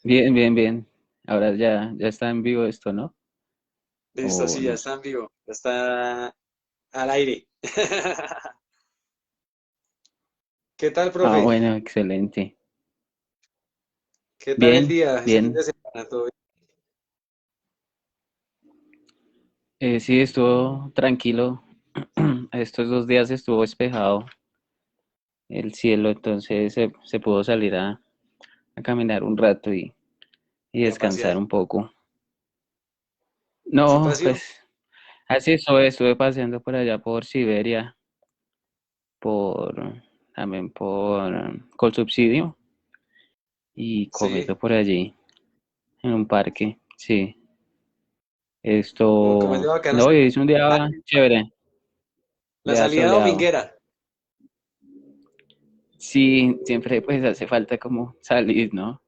Bien, bien, bien. Ahora ya está en vivo esto, ¿no? Listo, O sí, ya no sé. está en vivo, ya está al aire. ¿Qué tal, Ah, profe? bueno, excelente. ¿Qué tal el Bien, día, ese fin bien. de semana? ¿Todo bien? Sí, estuvo tranquilo. Estos 2 días estuvo despejado el cielo, entonces se pudo salir a caminar un rato y Y a descansar pasear. un poco. ¿Sí No, paseó? pues así estuve paseando por allá por Siberia, por también por Subsidio y Sí. comiendo por allí en un parque, sí. Como es de Esto, bacano. no, y es un La, día chévere, la día salida soleado. dominguera. Sí, siempre pues hace falta como salir, ¿no?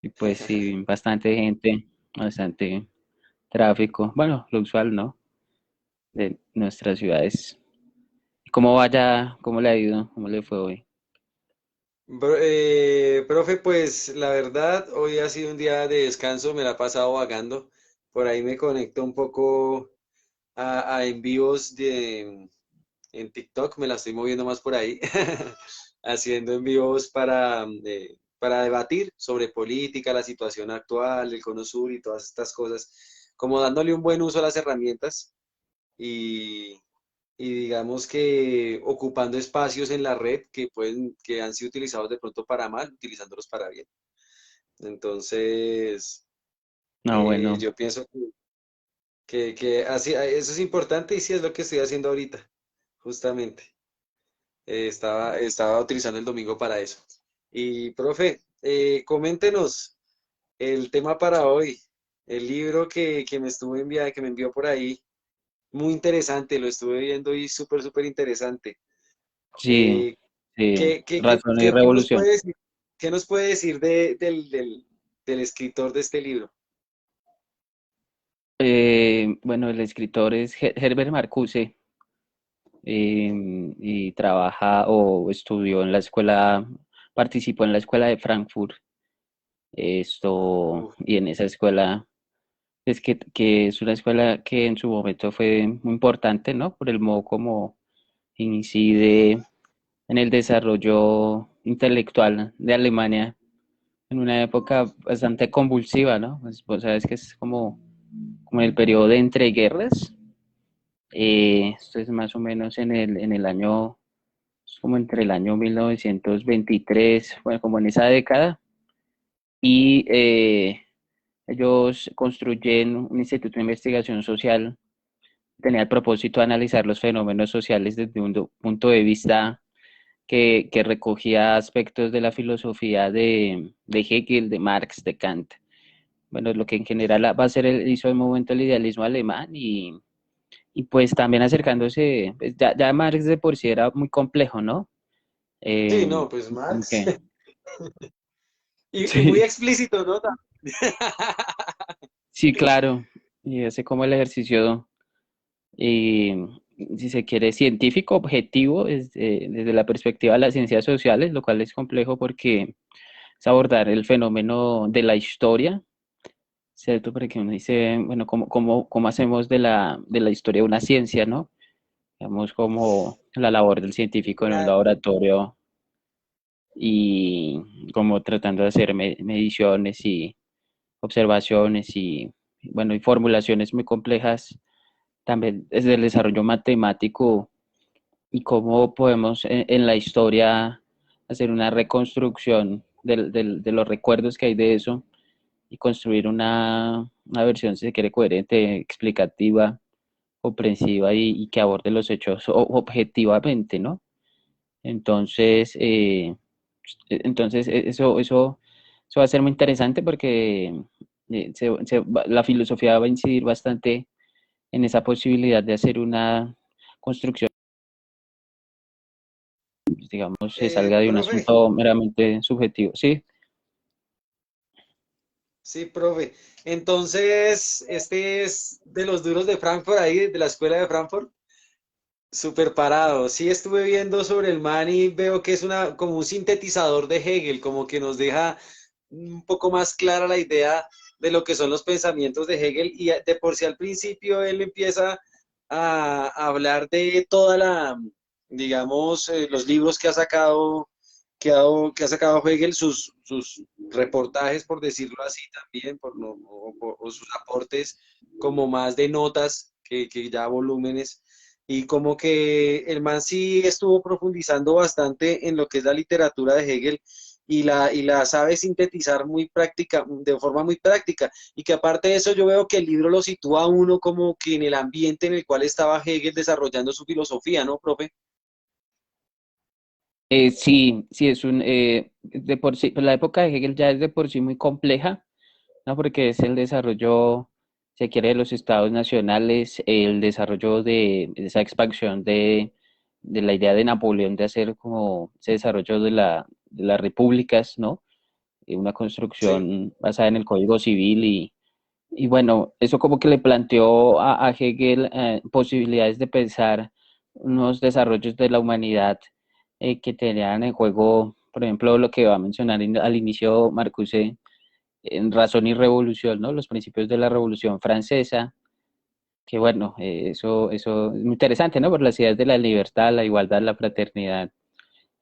Y pues sí, bastante gente, bastante tráfico. Bueno, lo usual, ¿no? De nuestras ciudades. ¿Cómo vaya? ¿Cómo le ha ido? ¿Cómo le fue hoy? Profe, pues la verdad, hoy ha sido un día de descanso, me la he pasado vagando. Por ahí me conecto un poco a en vivos en TikTok, me la estoy moviendo más por ahí, haciendo en vivos para debatir sobre política, la situación actual, el Cono Sur y todas estas cosas, como dándole un buen uso a las herramientas y, y digamos que ocupando espacios en la red que han sido utilizados de pronto para mal, utilizándolos para bien. Entonces, No, bueno, yo pienso que así, eso es importante y sí es lo que estoy haciendo ahorita, justamente. Estaba utilizando el domingo para eso. Y, profe, coméntenos el tema para hoy, el libro que me que me envió por ahí, muy interesante, lo estuve viendo y súper, súper interesante. sí, Eh, sí, Razón y qué nos Revolución. puede decir, qué nos puede decir del escritor de este libro? Bueno, el escritor es Herbert Marcuse, y trabaja o estudió en la escuela, participó en la escuela de Frankfurt. Esto, Uf, y en esa escuela, es que es una escuela que en su momento fue muy importante, ¿no? Por el modo como incide en el desarrollo intelectual de Alemania en una época bastante convulsiva, ¿no? Pues, vos sabes que es como en el periodo de entreguerras. Esto es más o menos en el año, es como entre el año 1923, bueno, como en esa década. Y ellos construyen un instituto de investigación social, tenía el propósito de analizar los fenómenos sociales desde un punto de vista que recogía aspectos de la filosofía de Hegel, de Marx, de Kant. Bueno, lo que en general va a ser hizo el momento el idealismo alemán y pues también acercándose, pues ya Marx de por sí era muy complejo, ¿no? sí, Eh, no, pues Como Marx. que, Y muy sí, explícito, ¿no? sí, claro, y hace como el ejercicio, y si se quiere, científico, objetivo, desde la perspectiva de las ciencias sociales, lo cual es complejo porque es abordar el fenómeno de la historia, ¿cierto? Porque uno dice, bueno, ¿cómo hacemos de la historia una ciencia, ¿no? Digamos, como la labor del científico en un Claro. laboratorio y como tratando de hacer mediciones y observaciones y, bueno, y formulaciones muy complejas también desde el desarrollo matemático y cómo podemos en la historia hacer una reconstrucción de los recuerdos que hay de eso y construir una versión, si se quiere, coherente, explicativa, comprensiva y que aborde los hechos objetivamente, ¿no? Entonces, eso va a ser muy interesante porque la filosofía va a incidir bastante en esa posibilidad de hacer una construcción, digamos, se salga de un Profe, asunto meramente subjetivo. Sí, sí, profe. Entonces, este es de los duros de Frankfurt, ahí, de la escuela de Frankfurt. Súper parado. Sí, estuve viendo sobre el man y veo que es como un sintetizador de Hegel, como que nos deja. un poco más clara la idea de lo que son los pensamientos de Hegel y de por sí al principio él empieza a hablar de toda la, digamos, los libros que ha sacado, que ha sacado Hegel, sus reportajes, por decirlo así también, o sus aportes como más de notas que ya volúmenes. Y como que el man sí estuvo profundizando bastante en lo que es la literatura de Hegel y la sabe sintetizar muy práctica, de forma muy práctica. Y que aparte de eso yo veo que el libro lo sitúa a uno como que en el ambiente en el cual estaba Hegel desarrollando su filosofía, ¿no, profe? Sí, sí, de por sí, pues la época de Hegel ya es de por sí muy compleja, ¿no? Porque es el desarrollo, se quiere, de los estados nacionales, el desarrollo de esa expansión de la idea de Napoleón de hacer como ese desarrollo de las repúblicas, ¿no? Una Sí, construcción basada en el Código Civil y bueno, eso como que le planteó a Hegel posibilidades de pensar unos desarrollos de la humanidad que tenían en juego, por ejemplo, lo que va a mencionar al inicio Marcuse, en Razón y Revolución, ¿no? Los principios de la Revolución Francesa, que bueno, eso es muy interesante, ¿no? Por las ideas de la libertad, la igualdad, la fraternidad,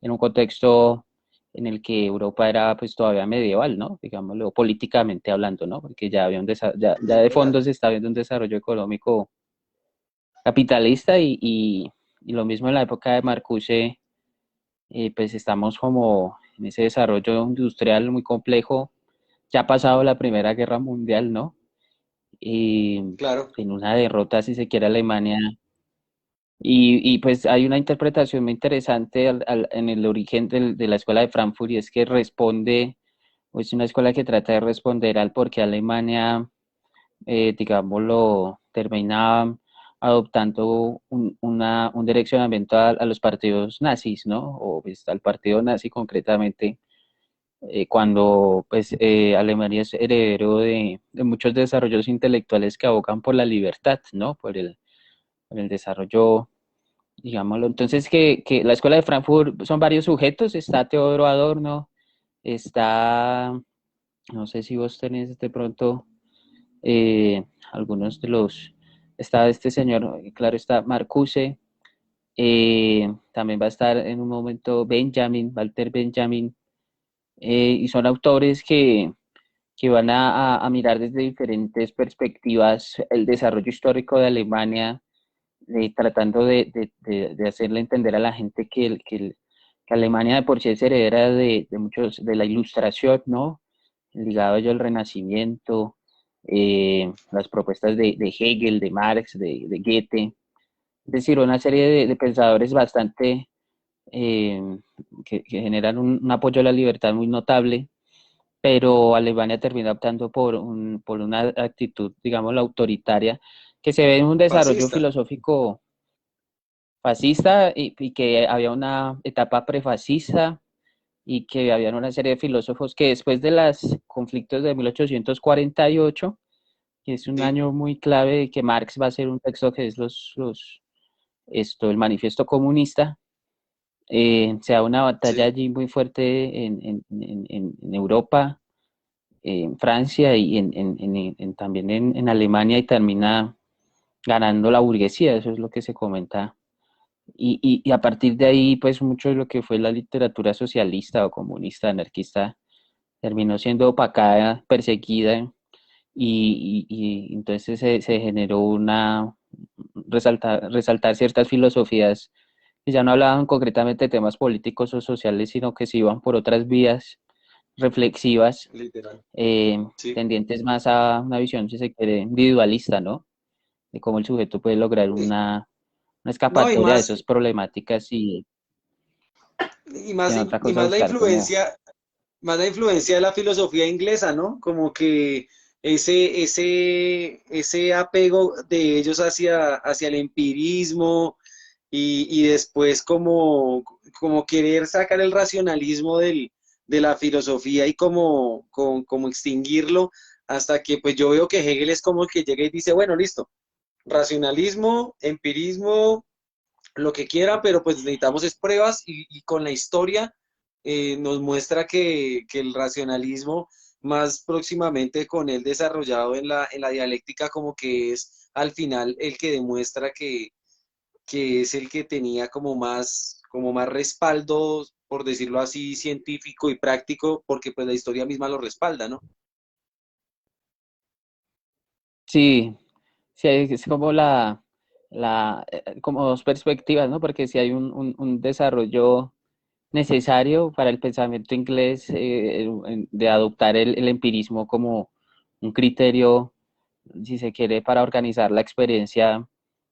en un contexto en el que Europa era pues todavía medieval, ¿no? Digámoslo, políticamente hablando, ¿no? Porque ya había ya de fondo literal. se está viendo un desarrollo económico capitalista y lo mismo en la época de Marcuse, pues estamos como en ese desarrollo industrial muy complejo, ya ha pasado la Primera Guerra Mundial, ¿no? Y Claro. en una derrota, si se quiere, Alemania. Pues hay una interpretación muy interesante en el origen de la escuela de Frankfurt y es que responde, o es una escuela que trata de responder al por qué Alemania, digámoslo, termina adoptando un direccionamiento a los partidos nazis, ¿no? O pues, al partido nazi concretamente, cuando pues Alemania es heredero de muchos desarrollos intelectuales que abogan por la libertad, ¿no? Por el desarrollo, digámoslo. Entonces, que la escuela de Frankfurt son varios sujetos, está Teodoro Adorno, está, no sé si vos tenés de pronto algunos de los, está este señor, claro, está Marcuse, también va a estar en un momento Benjamin, Walter Benjamin, y son autores que van a mirar desde diferentes perspectivas el desarrollo histórico de Alemania, tratando de hacerle entender a la gente que Alemania de por sí es heredera de muchos, de la ilustración, ¿no? Ligado a ello al Renacimiento, las propuestas de Hegel, de Marx, de Goethe, es decir, una serie de pensadores bastante eh, que generan un apoyo a la libertad muy notable, pero Alemania termina optando por una actitud, digamos, la autoritaria, que se ve en un desarrollo Fascista. filosófico fascista y que había una etapa prefascista y que había una serie de filósofos que después de los conflictos de 1848, que es un Sí, año muy clave, que Marx va a hacer un texto que es el manifiesto comunista, se da una batalla sí. allí muy fuerte en Europa, en Francia y también en Alemania y termina ganando la burguesía, eso es lo que se comenta. Y a partir de ahí, pues mucho de lo que fue la literatura socialista o comunista, anarquista, terminó siendo opacada, perseguida y entonces se generó resaltar ciertas filosofías que ya no hablaban concretamente de temas políticos o sociales, sino que se iban por otras vías reflexivas, Literal. eh, Sí. tendientes más a una visión, si se quiere, individualista, ¿no? De cómo el sujeto puede lograr Y- una no, y escapatoria de más, esas problemáticas y y que más, en otra y cosa más buscar como... más la influencia de la filosofía inglesa, ¿no? Como que ese apego de ellos hacia el empirismo y después como querer sacar el racionalismo de la filosofía y como extinguirlo hasta que pues yo veo que Hegel es como el que llega y dice, bueno, listo, racionalismo, empirismo, lo que quiera, pero pues necesitamos es pruebas y con la historia nos muestra que el racionalismo, más próximamente con él desarrollado en la dialéctica, como que es al final el que demuestra que es el que tenía como más respaldo, por decirlo así, científico y práctico, porque pues la historia misma lo respalda, ¿no? Sí, sí, es como como dos perspectivas, ¿no? Porque si hay un desarrollo necesario para el pensamiento inglés de adoptar el empirismo como un criterio, si se quiere, para organizar la experiencia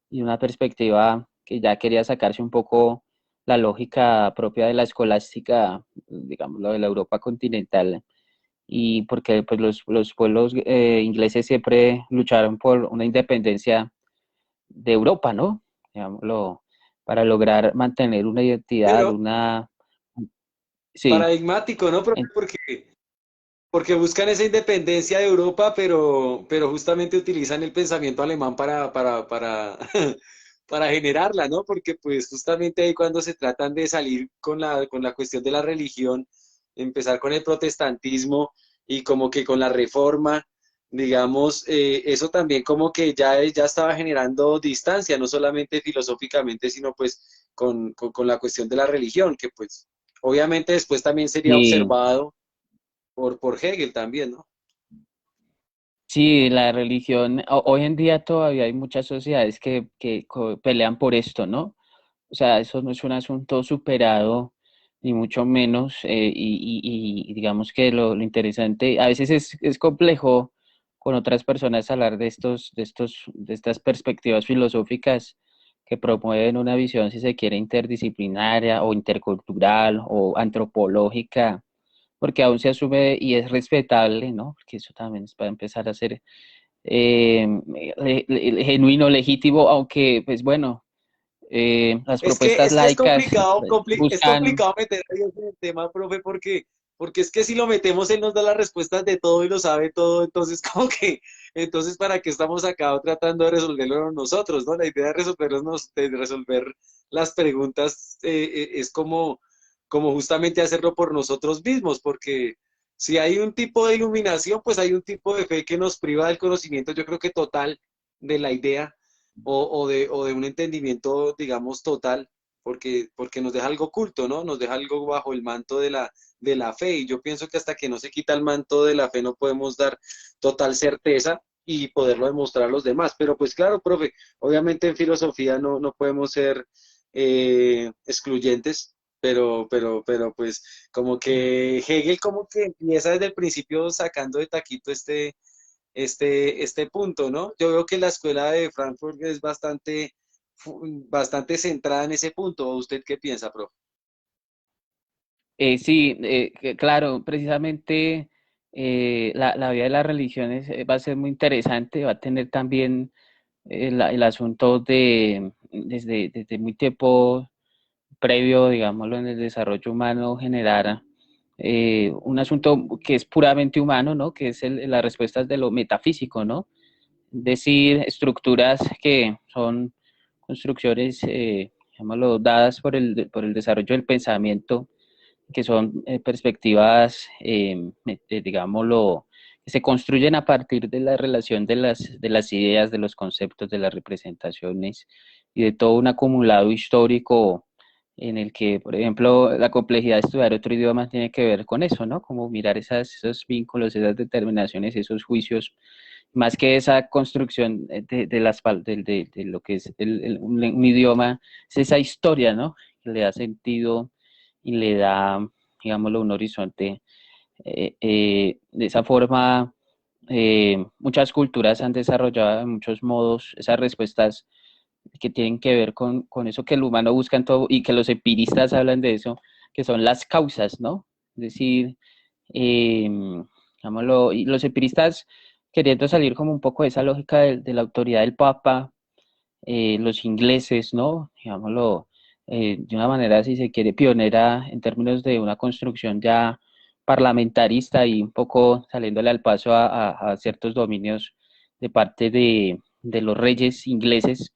y una perspectiva que ya quería sacarse un poco la lógica propia de la escolástica, digamos, lo de la Europa continental, y porque pues, los pueblos ingleses siempre lucharon por una independencia de Europa, ¿no? Digámoslo, para lograr mantener una identidad, Pero una... Sí, paradigmático, ¿no, profe? en- Porque buscan esa independencia de Europa, pero justamente utilizan el pensamiento alemán para generarla, ¿no? Porque pues justamente ahí cuando se tratan de salir con la cuestión de la religión, empezar con el protestantismo y como que con la reforma, digamos, eso también como que ya estaba generando distancia, no solamente filosóficamente, sino pues con la cuestión de la religión, que pues obviamente después también sería sí, observado por Hegel también, ¿no? sí, la religión, hoy en día todavía hay muchas sociedades que pelean por esto, ¿no? O sea, eso no es un asunto superado, ni mucho menos, y digamos que lo interesante, a veces es complejo con otras personas hablar de estas perspectivas filosóficas que promueven una visión, si se quiere, interdisciplinaria o intercultural o antropológica, porque aún se asume y es respetable, ¿no? Porque eso también es para empezar a ser genuino, legítimo, aunque, pues bueno, las propuestas Es laicas complicado, pues, es buscan, complicado meter a Dios en el tema, profe, porque es que si lo metemos, él nos da las respuestas de todo y lo sabe todo, entonces como que, entonces ¿para qué estamos acá tratando de resolverlo nosotros, ¿no? La idea de de resolver las preguntas es como justamente hacerlo por nosotros mismos, porque si hay un tipo de iluminación, pues hay un tipo de fe que nos priva del conocimiento, yo creo que total de la idea o de un entendimiento, digamos, total, porque nos deja algo oculto, ¿no? Nos deja algo bajo el manto de la fe. Y yo pienso que hasta que no se quita el manto de la fe no podemos dar total certeza y poderlo demostrar a los demás. Pero pues claro, profe, obviamente en filosofía no podemos ser excluyentes. Pero pues como que Hegel como que empieza desde el principio sacando de taquito este punto, ¿no? Yo veo que la escuela de Frankfurt es bastante centrada en ese punto. ¿Usted qué piensa, profe? sí, claro, precisamente la vida de las religiones va a ser muy interesante, va a tener también el asunto desde muy tiempo previo, digámoslo, en el desarrollo humano, generar un asunto que es puramente humano, ¿no? Que es las respuestas de lo metafísico, ¿no? Decir, estructuras que son construcciones, llamémoslo, dadas por el desarrollo del pensamiento, que son perspectivas, digámoslo, que se construyen a partir de la relación de las ideas, de los conceptos, de las representaciones y de todo un acumulado histórico en el que, por ejemplo, la complejidad de estudiar otro idioma tiene que ver con eso, ¿no? Como mirar esos vínculos, esas determinaciones, esos juicios, más que esa construcción de lo que es un idioma, es esa historia, ¿no? Que le da sentido y le da, digámoslo, un horizonte. De esa forma, muchas culturas han desarrollado de muchos modos esas respuestas que tienen que ver con eso que el humano busca en todo y que los empiristas hablan de eso, que son las causas, ¿no? Es decir, eh, digámoslo, y los empiristas queriendo salir como un poco de esa lógica de la autoridad del Papa, los ingleses, ¿no? Digámoslo, de una manera, si se quiere, pionera en términos de una construcción ya parlamentarista y un poco saliéndole al paso a ciertos dominios de parte de los reyes ingleses,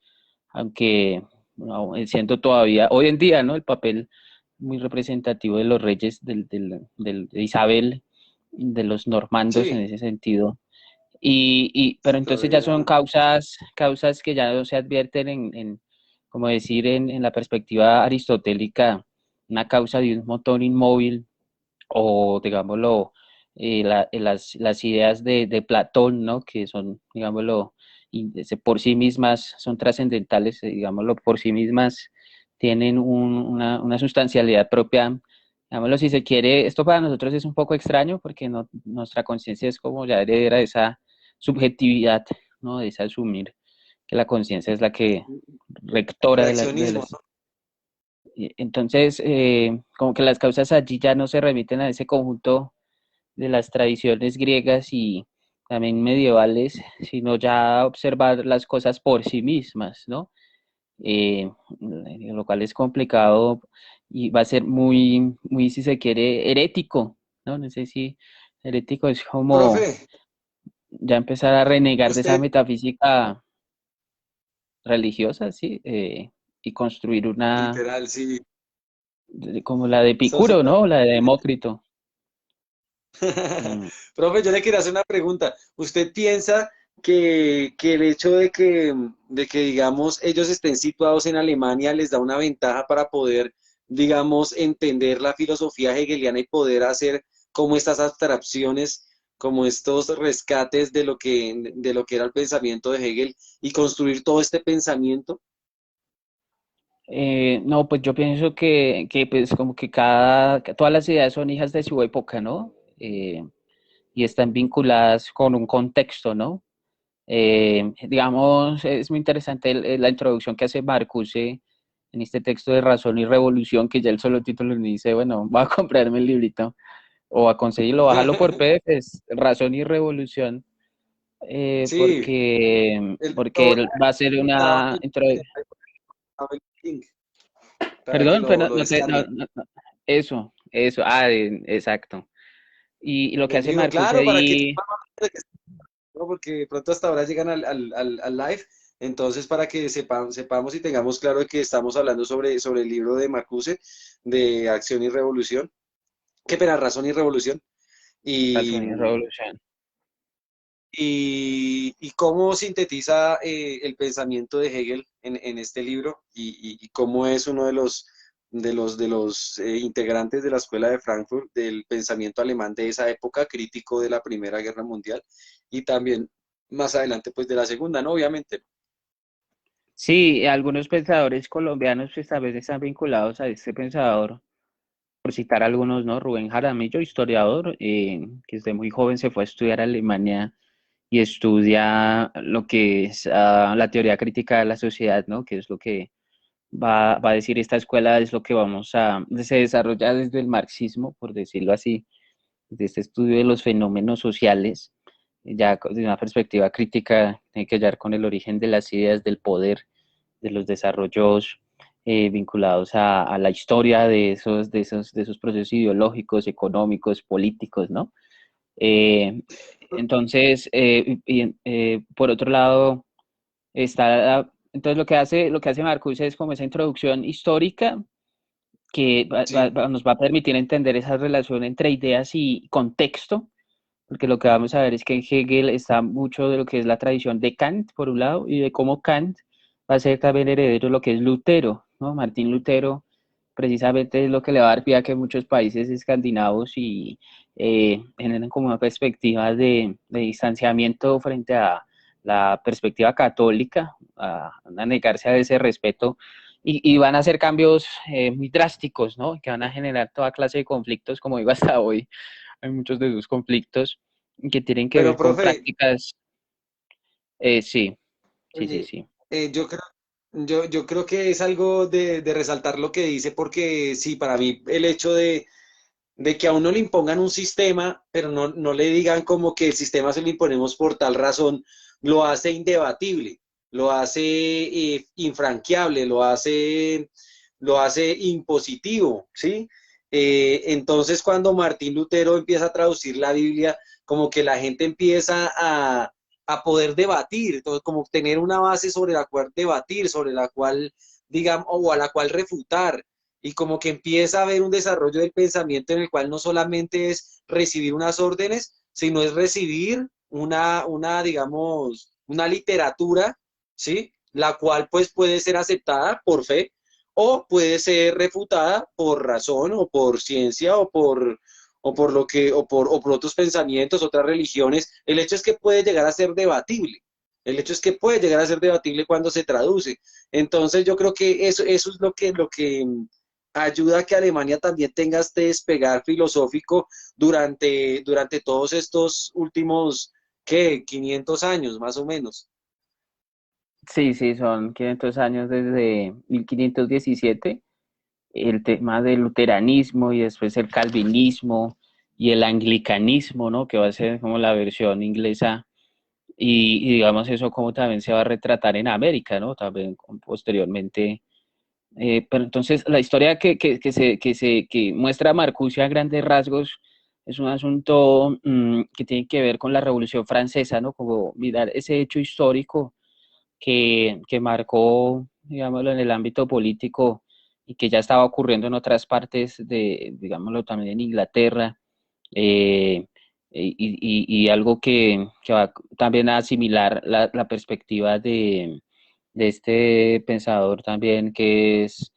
aunque no, siendo todavía hoy en día, ¿no? El papel muy representativo de los reyes de Isabel, de los normandos en Sí, ese sentido. Pero entonces ya son historia. causas que ya no se advierten como decir, en la perspectiva aristotélica, una causa de un motor inmóvil o, digámoslo, las ideas de Platón, ¿no? Que son, digámoslo, por sí mismas son trascendentales, digámoslo, por sí mismas tienen una sustancialidad propia. Digámoslo, si se quiere, esto para nosotros es un poco extraño porque nuestra conciencia es como ya heredera de esa subjetividad, ¿no? De esa asumir que la conciencia es la que rectora de Reaccionismo, las... ¿no? Entonces, como que las causas allí ya no se remiten a ese conjunto de las tradiciones griegas y también medievales, sino ya observar las cosas por sí mismas, ¿no? Lo cual es complicado y va a ser muy, si se quiere, herético, ¿no? No sé si herético es como Profe, ya empezar a renegar de esa usted, metafísica religiosa, ¿sí? Y construir una, literal, sí, como la de son Epicuro, súper ¿no? La de diferentes. Demócrito. Mm. Profe, yo le quería hacer una pregunta. ¿Usted piensa que el hecho de que, digamos, ellos estén situados en Alemania les da una ventaja para poder, digamos, entender la filosofía hegeliana y poder hacer como estas abstracciones, como estos rescates de lo que era el pensamiento de Hegel y construir todo este pensamiento? No, pues yo pienso que pues como que todas las ideas son hijas de su época, ¿no? Y están vinculadas con un contexto, ¿no? Digamos, es muy interesante la introducción que hace Marcuse en este texto de Razón y Revolución, que ya el solo título me dice, bueno, voy a comprarme el librito o a conseguirlo, bajarlo por PDF, es Razón y Revolución, Sí, porque él va a ser estaba una introducción. el link para que Perdón, lo, pero lo descargue. eso, exacto. Y lo que Le hace digo, Marcuse claro, para que y, sepan, ¿no? Porque de pronto hasta ahora llegan al live, entonces para que sepamos y tengamos claro de que estamos hablando sobre el libro de Marcuse, de Acción y Revolución, qué pena, Razón y Revolución, y, Razón y Revolución. y cómo sintetiza el pensamiento de Hegel en este libro y cómo es uno de los integrantes de la Escuela de Frankfurt del pensamiento alemán de esa época, crítico de la Primera Guerra Mundial y también más adelante pues de la Segunda, ¿no? Obviamente. Sí, algunos pensadores colombianos pues tal vez están vinculados a este pensador, por citar algunos, ¿no? Rubén Jaramillo, historiador, que desde muy joven se fue a estudiar a Alemania y estudia lo que es la teoría crítica de la sociedad, ¿no? Que es lo que va a decir esta escuela, es lo que se desarrolla desde el marxismo, por decirlo así, desde este estudio de los fenómenos sociales, ya desde una perspectiva crítica, tiene que ver con el origen de las ideas del poder, de los desarrollos vinculados a la historia de esos procesos ideológicos, económicos, políticos, ¿no? Eh, entonces, por otro lado, entonces lo que hace Marcuse es como esa introducción histórica que Sí, nos va a permitir entender esa relación entre ideas y contexto, porque lo que vamos a ver es que en Hegel está mucho de lo que es la tradición de Kant, por un lado, y de cómo Kant va a ser también heredero de lo que es Lutero, ¿no? Martín Lutero precisamente es lo que le va a dar pie a que muchos países escandinavos y generen como una perspectiva de distanciamiento frente a la perspectiva católica, a negarse a ese respeto y van a hacer cambios muy drásticos, ¿no? Que van a generar toda clase de conflictos, como digo hasta hoy, hay muchos de esos conflictos que tienen que pero ver con profe, prácticas, sí, sí, sí, oye, sí. yo creo que es algo de resaltar lo que dice, porque sí, para mí el hecho de que a uno le impongan un sistema, pero no le digan como que el sistema se lo imponemos por tal razón, lo hace indebatible, lo hace infranqueable, lo hace impositivo, ¿sí? Entonces, cuando Martín Lutero empieza a traducir la Biblia, como que la gente empieza a poder debatir, entonces, como tener una base sobre la cual debatir, sobre la cual, digamos, o a la cual refutar. y como que empieza a haber un desarrollo del pensamiento en el cual no solamente es recibir unas órdenes, sino es recibir digamos, una literatura, ¿sí? La cual pues puede ser aceptada por fe o puede ser refutada por razón o por ciencia o por otros pensamientos, otras religiones. El hecho es que puede llegar a ser debatible. El hecho es que puede llegar a ser debatible cuando se traduce. Entonces yo creo que eso es lo que ayuda a que Alemania también tenga este despegar filosófico durante todos estos últimos, ¿qué? 500 años, más o menos. Sí, sí, son 500 años desde 1517, el tema del luteranismo y después el calvinismo y el anglicanismo, ¿no? Que va a ser como la versión inglesa y digamos eso como también se va a retratar en América, ¿no? También posteriormente. Pero entonces la historia que muestra Marcuse a grandes rasgos es un asunto que tiene que ver con la Revolución Francesa, ¿no? Como mirar ese hecho histórico que marcó, digámoslo, en el ámbito político y que ya estaba ocurriendo en otras partes de, digámoslo, también en Inglaterra, eh, y algo que va también a asimilar la perspectiva de este pensador también que es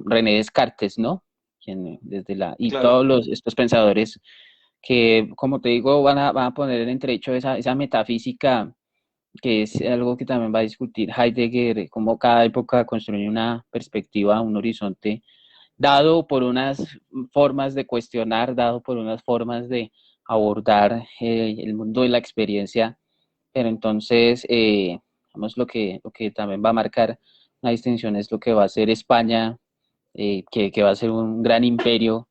René Descartes, ¿no? Desde y Claro. todos estos pensadores que, como te digo, van a poner en entredicho esa metafísica que es algo que también va a discutir Heidegger, cómo cada época construye una perspectiva, un horizonte, dado por unas formas de cuestionar, dado por unas formas de abordar el mundo de la experiencia, pero entonces, vamos, lo que también va a marcar una distinción es lo que va a ser España, que va a ser un gran imperio,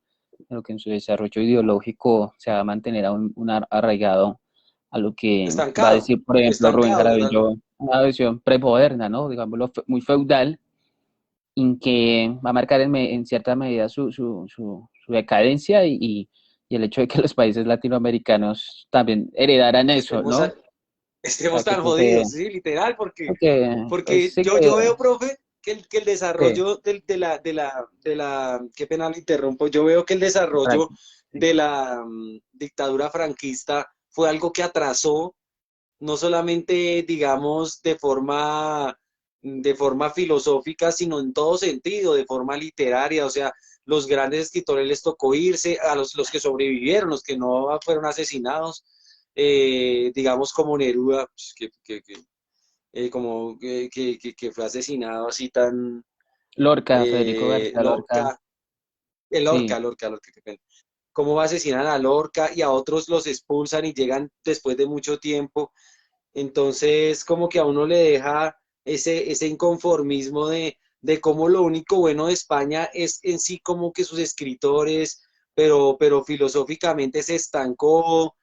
pero que en su desarrollo ideológico se va a mantener un arraigado a lo que va a Estancado, decir, por ejemplo, Rubén estancado Jaramillo, totalmente. una versión premoderna, ¿no? Digámoslo, muy feudal, en que va a marcar en cierta medida su decadencia y el hecho de que los países latinoamericanos también heredaran eso, Estemos, ¿no? O estemos sea, tan jodidos, ¿sí? Literal, pues porque sí yo veo, profe, que el que, desarrollo qué pena lo interrumpo, yo veo que el desarrollo sí. de la dictadura franquista fue algo que atrasó no solamente, digamos, de forma filosófica, sino en todo sentido, de forma literaria, o sea, los grandes escritores les tocó irse, a los que sobrevivieron, los que no fueron asesinados, digamos como Neruda, pues, que fue asesinado así tan, Lorca, Federico García Lorca, Lorca, el sí. Lorca, qué pena. Cómo asesinan a Lorca y a otros los expulsan y llegan después de mucho tiempo. Entonces, como que a uno le deja ese inconformismo de cómo lo único bueno de España es en sí como que sus escritores, pero filosóficamente se estancó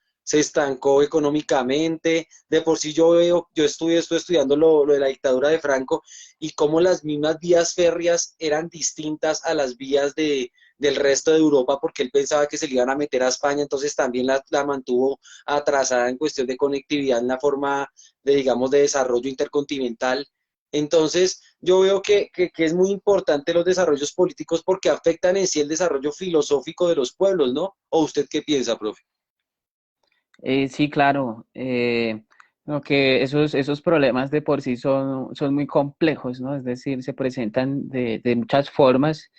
económicamente. De por sí estoy estudiando lo de la dictadura de Franco y cómo las mismas vías férreas eran distintas a las vías del resto de Europa porque él pensaba que se le iban a meter a España, entonces también la mantuvo atrasada en cuestión de conectividad en la forma de, digamos, de desarrollo intercontinental. Entonces, yo veo que es muy importante los desarrollos políticos porque afectan en sí el desarrollo filosófico de los pueblos, ¿no? ¿O usted qué piensa, profe? Sí, claro. Lo que esos problemas de por sí son muy complejos, ¿no? Es decir, se presentan de muchas formas.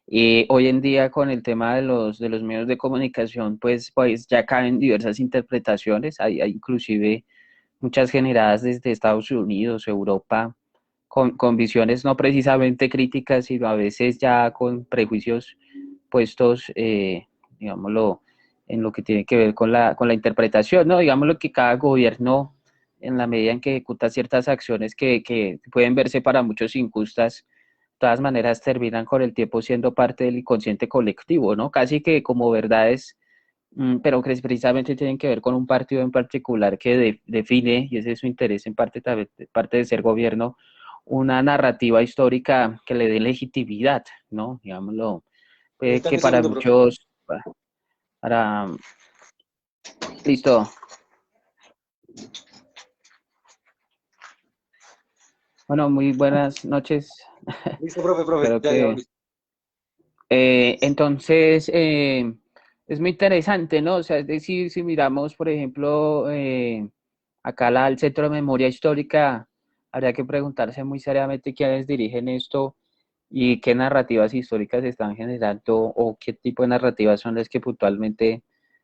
Hoy en día con el tema de los medios de comunicación, pues ya caben diversas interpretaciones. Hay inclusive muchas generadas desde Estados Unidos, Europa, con visiones no precisamente críticas, sino a veces ya con prejuicios puestos, digámoslo, en lo que tiene que ver con la interpretación, ¿no? Digámoslo que cada gobierno, en la medida en que ejecuta ciertas acciones que pueden verse para muchos injustas, de todas maneras terminan con el tiempo siendo parte del inconsciente colectivo, ¿no? Casi que como verdades, pero que precisamente tienen que ver con un partido en particular que define, y ese es su interés en parte, parte de ser gobierno, una narrativa histórica que le dé legitimidad, ¿no? Digámoslo, Permítame que un para segundo, profe. muchos, para, listo. Bueno, muy buenas noches. Listo, profe, Espero ya que volví. Entonces, es muy interesante, ¿no? O sea, es decir, si miramos, por ejemplo, acá el Centro de Memoria Histórica, habría que preguntarse muy seriamente quiénes dirigen esto y qué narrativas históricas están generando o qué tipo de narrativas son las que puntualmente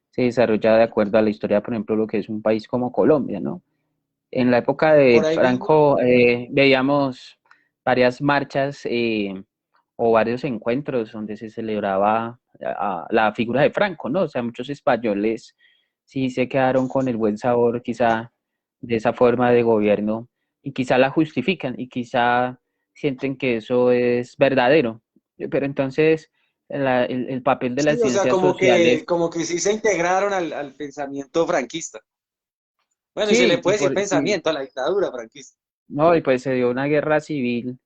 se desarrolla de acuerdo a la historia, por ejemplo, lo que es un país como Colombia, ¿no? En la época de Por ahí mismo, Franco veíamos varias marchas o varios encuentros donde se celebraba la figura de Franco, ¿no? O sea, muchos españoles sí se quedaron con el buen sabor quizá de esa forma de gobierno y quizá la justifican y quizá sienten que eso es verdadero. Pero entonces el papel de las sí, o sea, ciencias sociales, como que sí se integraron al pensamiento franquista. Bueno, y se le sí, puede decir pensamiento a la dictadura franquista. no, y pues se dio una guerra civil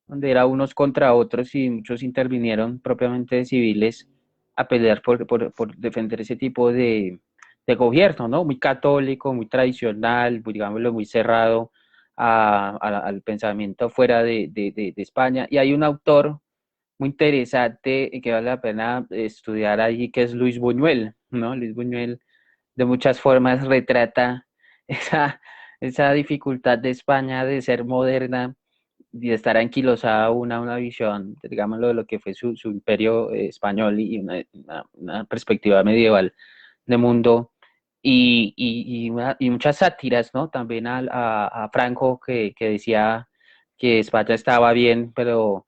donde era unos contra otros y muchos intervinieron propiamente civiles a pelear por defender ese tipo de gobierno, ¿no? Muy católico, muy tradicional, muy, digámoslo, muy cerrado al pensamiento fuera de España. Y hay un autor muy interesante y que vale la pena estudiar allí, que es Luis Buñuel, ¿no? Luis Buñuel de muchas formas retrata esa, esa dificultad de España de ser moderna y de estar anquilosada una visión, digámoslo, de lo que fue su imperio español y una perspectiva medieval de mundo y muchas sátiras, ¿no? También a Franco que decía que España estaba bien, pero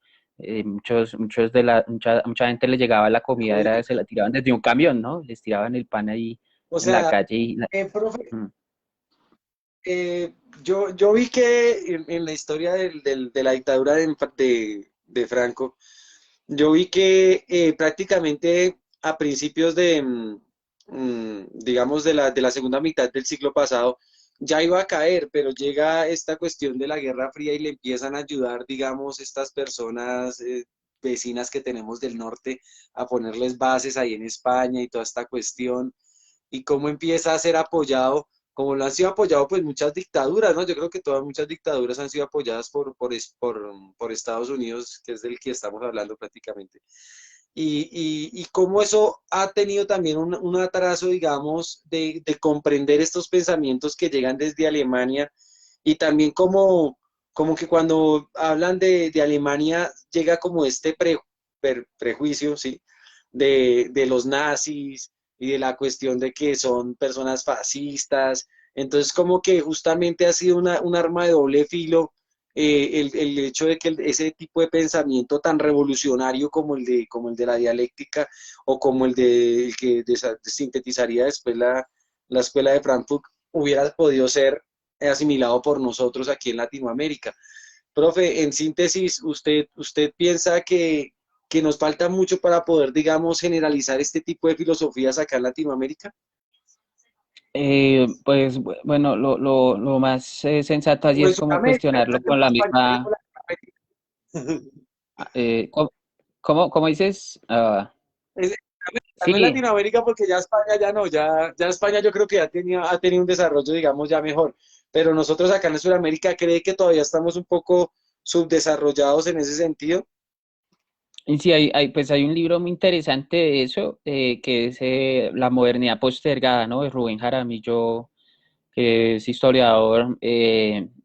mucha gente le llegaba la comida, se la tiraban desde un camión, ¿no? Les tiraban el pan ahí O en la sea, calle profe, mm. yo vi que en la historia de la dictadura de Franco, yo vi que prácticamente a principios digamos, de la segunda mitad del siglo pasado, ya iba a caer, pero llega esta cuestión de la Guerra Fría y le empiezan a ayudar, digamos, estas personas vecinas que tenemos del norte a ponerles bases ahí en España y toda esta cuestión, y cómo empieza a ser apoyado, como lo han sido apoyado pues muchas dictaduras, ¿no? Yo creo que todas muchas dictaduras han sido apoyadas por Estados Unidos, que es del que estamos hablando prácticamente. Y cómo eso ha tenido también un atraso, digamos, de comprender estos pensamientos que llegan desde Alemania y también como que cuando hablan de Alemania llega como este prejuicio, ¿sí? De los nazis y de la cuestión de que son personas fascistas. Entonces, como que justamente ha sido un arma de doble filo el hecho de que ese tipo de pensamiento tan revolucionario como el de la dialéctica o como el que sintetizaría después la escuela de Frankfurt hubiera podido ser asimilado por nosotros aquí en Latinoamérica. Profe, en síntesis, ¿usted piensa que nos falta mucho para poder, digamos, generalizar este tipo de filosofías acá en Latinoamérica? Pues bueno, lo más sensato allí O en es como Sudamérica, cuestionarlo con la España, yo digo misma, Latinoamérica. ¿cómo dices? Ah, Es- También sí, Latinoamérica, porque ya España ya no, ya España yo creo que ha tenido un desarrollo, digamos, ya mejor. Pero nosotros acá en Sudamérica cree que todavía estamos un poco subdesarrollados en ese sentido. y sí, pues hay un libro muy interesante de eso, que es La modernidad postergada, ¿no? De Rubén Jaramillo, que es historiador,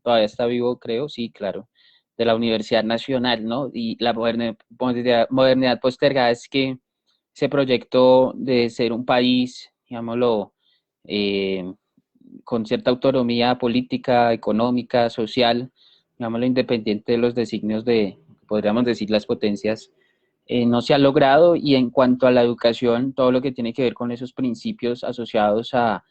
todavía está vivo, creo, sí, claro, de la Universidad Nacional, ¿no? Y la modernidad postergada es que ese proyecto de ser un país, digámoslo, eh, con cierta autonomía política, económica, social, digámoslo, independiente de los designios podríamos decir, las potencias, no se ha logrado. Y en cuanto a la educación, todo lo que tiene que ver con esos principios asociados a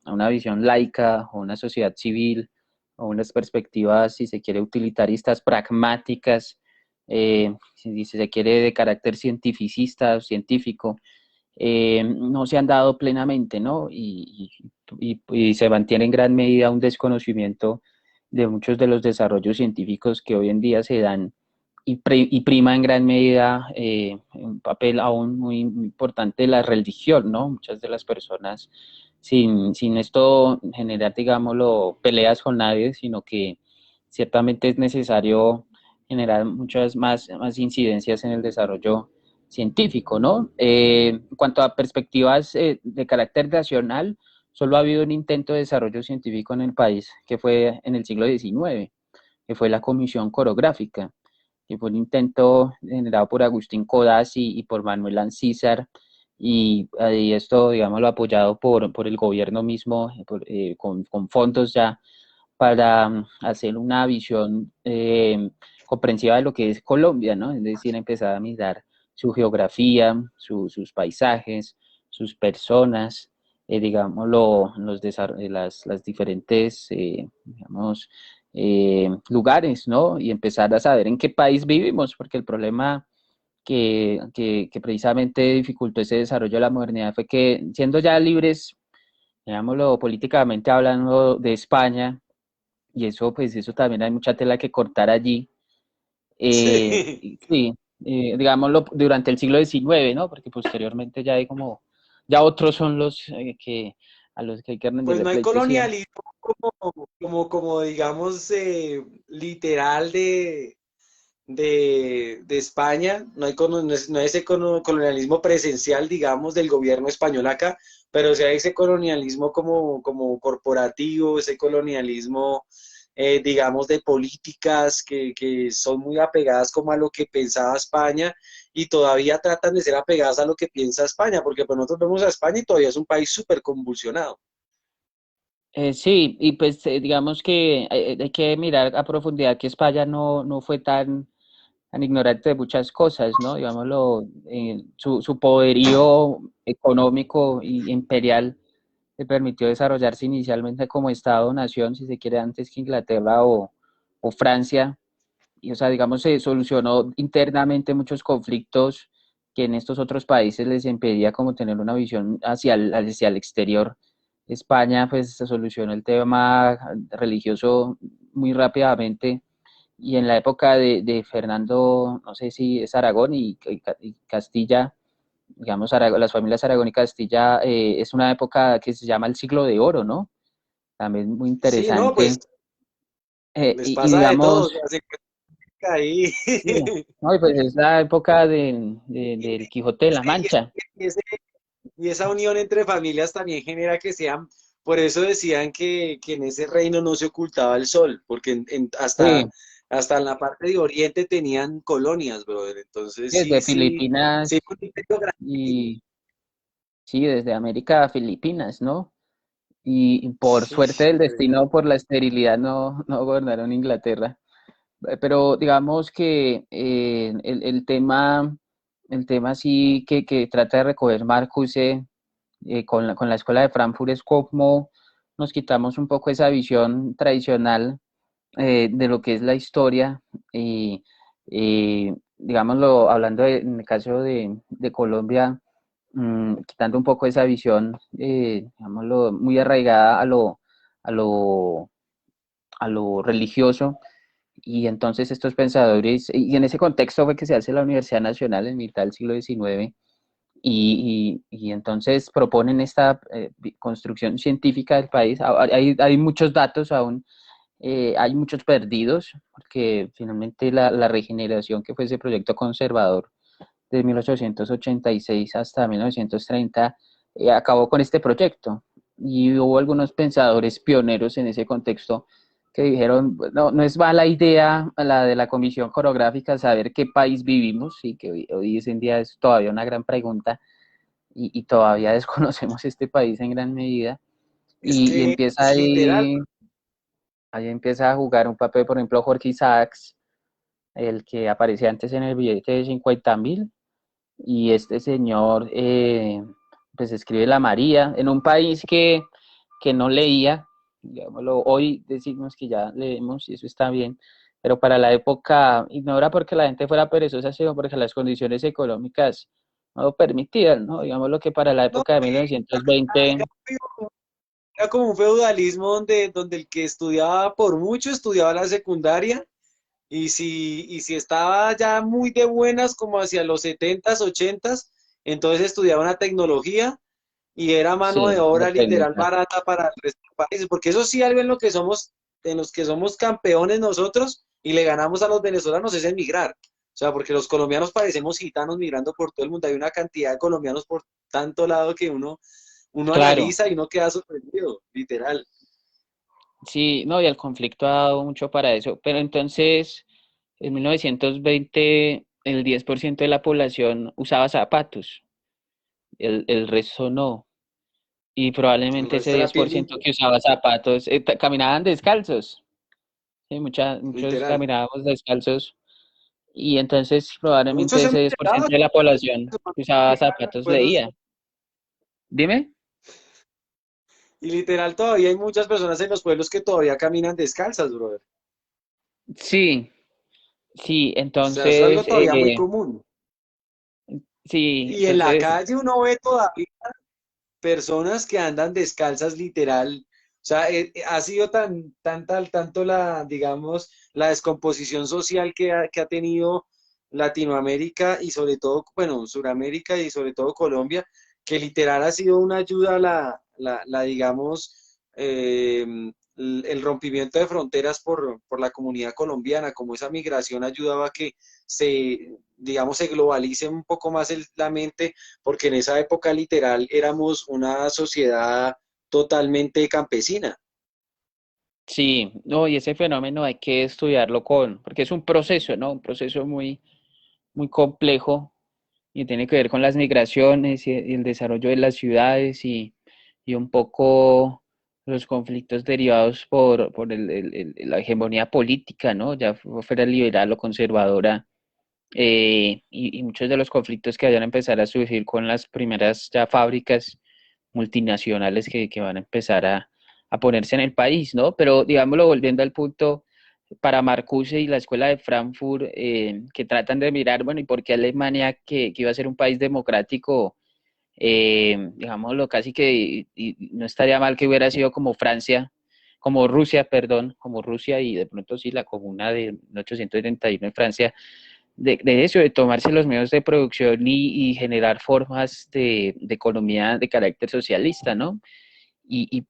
una visión laica o una sociedad civil o unas perspectivas, si se quiere, utilitaristas, pragmáticas, si se quiere, de carácter cientificista o científico, no se han dado plenamente, ¿no? Y se mantiene en gran medida un desconocimiento de muchos de los desarrollos científicos que hoy en día se dan y prima en gran medida un papel aún muy importante la religión, ¿no? Muchas de las personas, sin esto generar, digámoslo, peleas con nadie, sino que ciertamente es necesario generar muchas más incidencias en el desarrollo científico, ¿no? En cuanto a perspectivas de carácter nacional, solo ha habido un intento de desarrollo científico en el país, que fue en el siglo XIX, que fue la Comisión Corográfica, que fue un intento generado por Agustín Codazzi y por Manuel Ancísar, y esto, digamos, lo apoyado por el gobierno mismo, con fondos ya para hacer una visión comprensiva de lo que es Colombia, ¿no? Es decir, empezar a mirar su geografía, sus paisajes, sus personas, digámoslo, las diferentes, digamos, lugares, ¿no? Y empezar a saber en qué país vivimos, porque el problema que precisamente dificultó ese desarrollo de la modernidad fue que, siendo ya libres, digámoslo, políticamente hablando de España, y eso, pues, eso también hay mucha tela que cortar allí. Sí. Sí, digámoslo, durante el siglo XIX, ¿no? Porque posteriormente ya hay como, ya otros son los a los que hay que Pues rendirle no hay pleitesía. colonialismo como digamos, literal de España, no hay ese colonialismo presencial, digamos, del gobierno español acá, pero sí hay ese colonialismo como corporativo, ese colonialismo, digamos, de políticas que son muy apegadas como a lo que pensaba España y todavía tratan de ser apegadas a lo que piensa España, porque pues nosotros vemos a España y todavía es un país súper convulsionado. Sí, y pues digamos que hay que mirar a profundidad que España no fue tan ignorante de muchas cosas, ¿no? Digámoslo, su poderío económico y imperial le permitió desarrollarse inicialmente como Estado-nación, si se quiere, antes que Inglaterra o Francia. Y, o sea, digamos, se solucionó internamente muchos conflictos que en estos otros países les impedía como tener una visión hacia el exterior. España, pues, se solucionó el tema religioso muy rápidamente, y en la época de Fernando, no sé si es Aragón y Castilla, digamos, las familias Aragón y Castilla, es una época que se llama el siglo de oro, ¿no? También muy Sí, no, pues interesante. les Y pasa de todo, o digamos, sea, se encuentra ahí. sí, no, y pues es la época Y, del Quijote de la Mancha. y ese- y esa unión entre familias también genera que sean, por eso decían que en ese reino no se ocultaba el sol, porque hasta, Sí, hasta en la parte de Oriente tenían colonias, brother. Entonces sí, desde sí, sí, Filipinas fue un imperio grande. y sí, desde América a Filipinas, ¿no? Y por Sí, suerte del increíble. destino, por la esterilidad, no gobernaron Inglaterra. Pero digamos que el tema sí que trata de recoger Marcuse con la escuela de Frankfurt es cómo nos quitamos un poco esa visión tradicional de lo que es la historia y digámoslo, hablando en el caso de Colombia, quitando un poco esa visión, digámoslo, muy arraigada a lo, a lo religioso. Y entonces estos pensadores, y en ese contexto fue que se hace la Universidad Nacional en mitad del siglo XIX, y entonces proponen esta construcción científica del país. Hay muchos datos aún, hay muchos perdidos, porque finalmente la regeneración, que fue ese proyecto conservador de 1886 hasta 1930, acabó con este proyecto. Y hubo algunos pensadores pioneros en ese contexto que dijeron, no es mala idea la de la Comisión Coreográfica saber qué país vivimos, y que hoy en día es todavía una gran pregunta, y todavía desconocemos este país en gran medida, Es y que empieza es literal. ahí empieza a jugar un papel, por ejemplo, Jorge Isaacs, el que aparecía antes en el billete de 50.000, y este señor pues escribe la María en un país que no leía, digámoslo, hoy decimos que ya leemos y eso está bien, pero para la época, y no era porque la gente fuera perezosa, sino porque las condiciones económicas no lo permitían, ¿no? Digamos lo que para la No, época de y 1920, era como un feudalismo donde el que estudiaba por mucho estudiaba la secundaria. Y si estaba ya muy de buenas, como hacia los 70s, 80s, entonces estudiaba una tecnología y era mano de sí, la obra literal técnica, barata para el resto de países, porque eso sí algo en lo que somos campeones nosotros, y le ganamos a los venezolanos es emigrar. O sea, porque los colombianos parecemos gitanos migrando por todo el mundo. Hay una cantidad de colombianos por tanto lado que uno Claro, analiza y uno queda sorprendido, literal. sí, no, y el conflicto ha dado mucho para eso. Pero entonces, en 1920, el 10% de la población usaba zapatos, el resto no. Y El probablemente ese resto de la diez por piel ciento limpia, que usaba zapatos, caminaban descalzos. Sí, muchos literal. caminábamos descalzos. Y entonces Muchos probablemente ese diez por envenenados, ciento de la población que usaba que quedan en los zapatos pueblos. leía. Dime. Y literal, todavía hay muchas personas en los pueblos que todavía caminan descalzas, brother. Sí, sí, O sea, eso es algo entonces, todavía muy común. sí, Y en la entonces, calle uno ve todavía personas que andan descalzas literal. O sea, ha sido tanto la, digamos, la descomposición social que ha tenido Latinoamérica y sobre todo, bueno, Suramérica y sobre todo Colombia, que literal ha sido una ayuda a digamos, el rompimiento de fronteras por la comunidad colombiana, como esa migración ayudaba a que digamos, se globalice un poco más la mente porque en esa época literal éramos una sociedad totalmente campesina. sí, no, y ese fenómeno hay que estudiarlo porque es un proceso, ¿no? Un proceso muy, muy complejo y tiene que ver con las migraciones y el desarrollo de las ciudades y un poco los conflictos derivados por la hegemonía política, ¿no? Ya fuera liberal o conservadora, y muchos de los conflictos que vayan a empezar a surgir con las primeras ya fábricas multinacionales que van a empezar a ponerse en el país, ¿no? Pero digámoslo, volviendo al punto, para Marcuse y la escuela de Frankfurt, que tratan de mirar, bueno, ¿y por qué Alemania, que iba a ser un país democrático, digámoslo, casi que y no estaría mal que hubiera sido como Francia, como Rusia, perdón, como Rusia y de pronto sí la comuna de 1871 en Francia, de eso, de tomarse los medios de producción y generar formas de economía de carácter socialista, ¿no? Y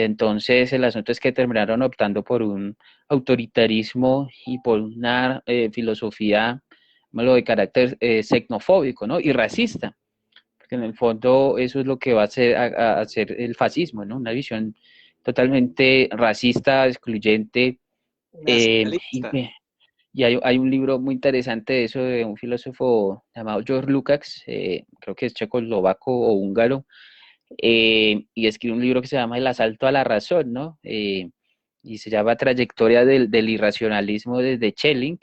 entonces el asunto es que terminaron optando por un autoritarismo y por una filosofía, lo de carácter xenofóbico, ¿no? Y racista, porque en el fondo eso es lo que va a hacer, a hacer el fascismo, ¿no? Una visión totalmente racista, excluyente, y, Nacionalista. y hay un libro muy interesante de eso de un filósofo llamado George Lukács, creo que es checoslovaco o húngaro, y escribe un libro que se llama El asalto a la razón, ¿no? Y se llama Trayectoria del irracionalismo desde Schelling,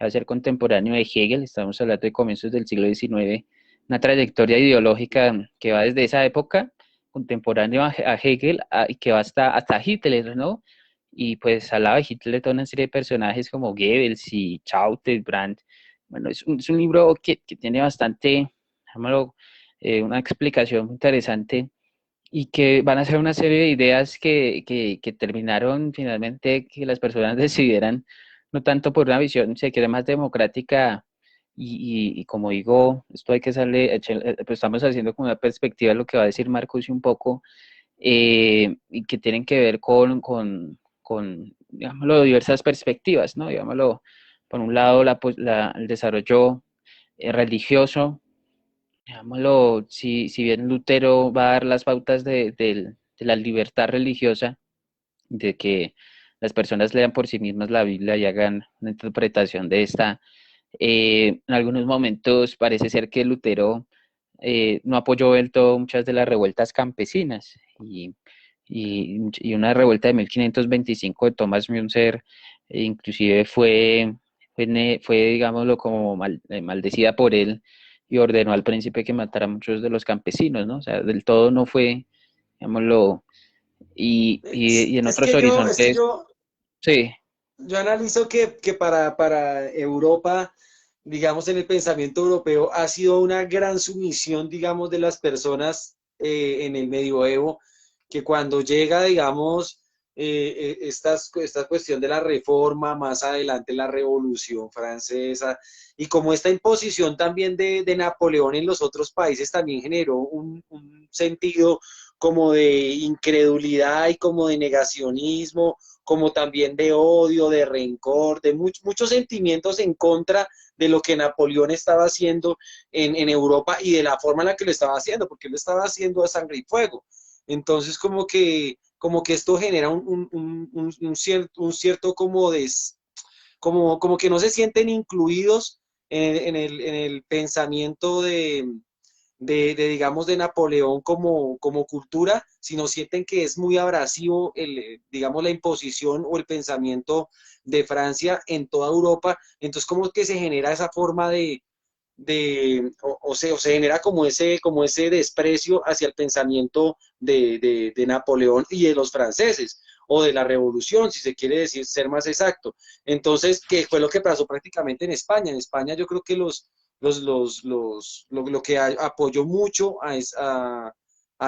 va a ser contemporáneo de Hegel, estamos hablando de comienzos del siglo XIX, una trayectoria ideológica que va desde esa época, contemporáneo a Hegel, y que va hasta Hitler, ¿no? Y pues al lado de Hitler toda una serie de personajes como Goebbels y Chautet, Brandt. Bueno, es un libro que tiene bastante, llamémoslo, una explicación muy interesante y que van a ser una serie de ideas que terminaron finalmente que las personas decidieran, no tanto por una visión, se quiere más democrática y como digo, esto hay que pues estamos haciendo como una perspectiva de lo que va a decir Marcos un poco, y que tienen que ver con, digámoslo, diversas perspectivas, ¿no? Digámoslo, por un lado, el desarrollo religioso, digámoslo, si bien Lutero va a dar las pautas de la libertad religiosa, de que las personas lean por sí mismas la Biblia y hagan una interpretación de esta, en algunos momentos parece ser que Lutero no apoyó del todo muchas de las revueltas campesinas y una revuelta de 1525 de Thomas Müntzer inclusive fue, digámoslo, como maldecida por él y ordenó al príncipe que matara a muchos de los campesinos, ¿no? O sea, del todo no fue, digámoslo, y en Es otros que horizontes, sí, yo analizo que para Europa, digamos, en el pensamiento europeo, ha sido una gran sumisión, digamos, de las personas en el medioevo, que cuando llega, digamos, esta cuestión de la reforma, más adelante la Revolución Francesa, y como esta imposición también de Napoleón en los otros países también generó un sentido como de incredulidad y como de negacionismo como también de odio, de rencor, de muchos sentimientos en contra de lo que Napoleón estaba haciendo en Europa y de la forma en la que lo estaba haciendo, porque él lo estaba haciendo a sangre y fuego. Entonces, como que esto genera un cierto como, como que no se sienten incluidos en el pensamiento digamos, de Napoleón como cultura, sino sienten que es muy abrasivo, digamos, la imposición o el pensamiento de Francia en toda Europa. Entonces, como que se genera esa forma o se genera como ese desprecio hacia el pensamiento de Napoleón y de los franceses, o de la revolución, si se quiere decir, ser más exacto. Entonces, ¿qué fue lo que pasó prácticamente en España? En España yo creo que lo que apoyó mucho a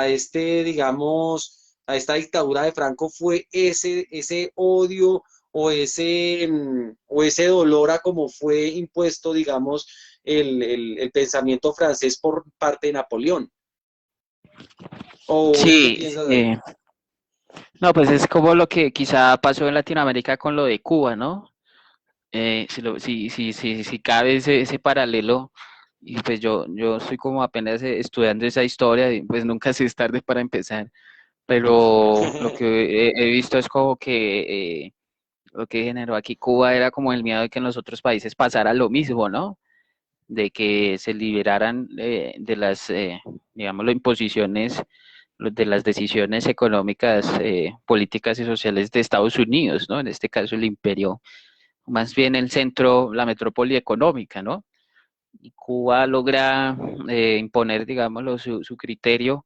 este, digamos, a esta dictadura de Franco fue ese odio o ese dolor a cómo fue impuesto, digamos, el pensamiento francés por parte de Napoleón. ¿O vos qué Sí, piensas ahí? no, pues es como lo que quizá pasó en Latinoamérica con lo de Cuba, ¿no? Si cabe ese paralelo, y pues yo estoy como apenas estudiando esa historia, y pues nunca se es tarde para empezar, pero lo que he visto es como que lo que generó aquí Cuba era como el miedo de que en los otros países pasara lo mismo, ¿no? De que se liberaran de las, digámoslo, imposiciones, de las decisiones económicas, políticas y sociales de Estados Unidos, ¿no? En este caso el imperio, más bien el centro, la metrópoli económica, ¿no? Y Cuba logra imponer, digámoslo, su criterio,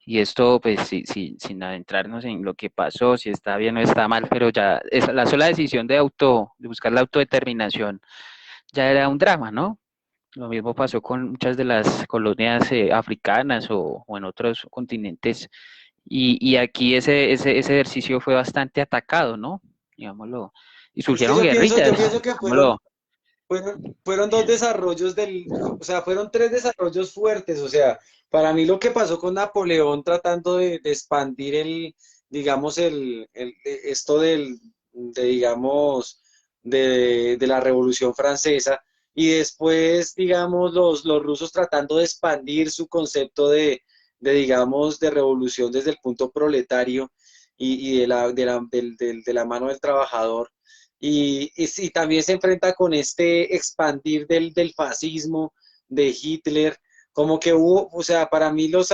y esto, pues, sin adentrarnos en lo que pasó, si está bien o está mal, pero ya la sola decisión de buscar la autodeterminación ya era un drama, ¿no? Lo mismo pasó con muchas de las colonias africanas o en otros continentes, y aquí ese ejercicio fue bastante atacado, ¿no? Digámoslo, y Es que surgieron guerrillas, yo pienso que digámoslo. fueron dos desarrollos o sea, fueron tres desarrollos fuertes. O sea, para mí lo que pasó con Napoleón tratando de expandir digamos, esto digamos, de la Revolución Francesa, y después, digamos, los rusos tratando de expandir su concepto digamos, de revolución desde el punto proletario y de la mano del trabajador. Y también se enfrenta con este expandir del fascismo, de Hitler, como que hubo, o sea, para mí los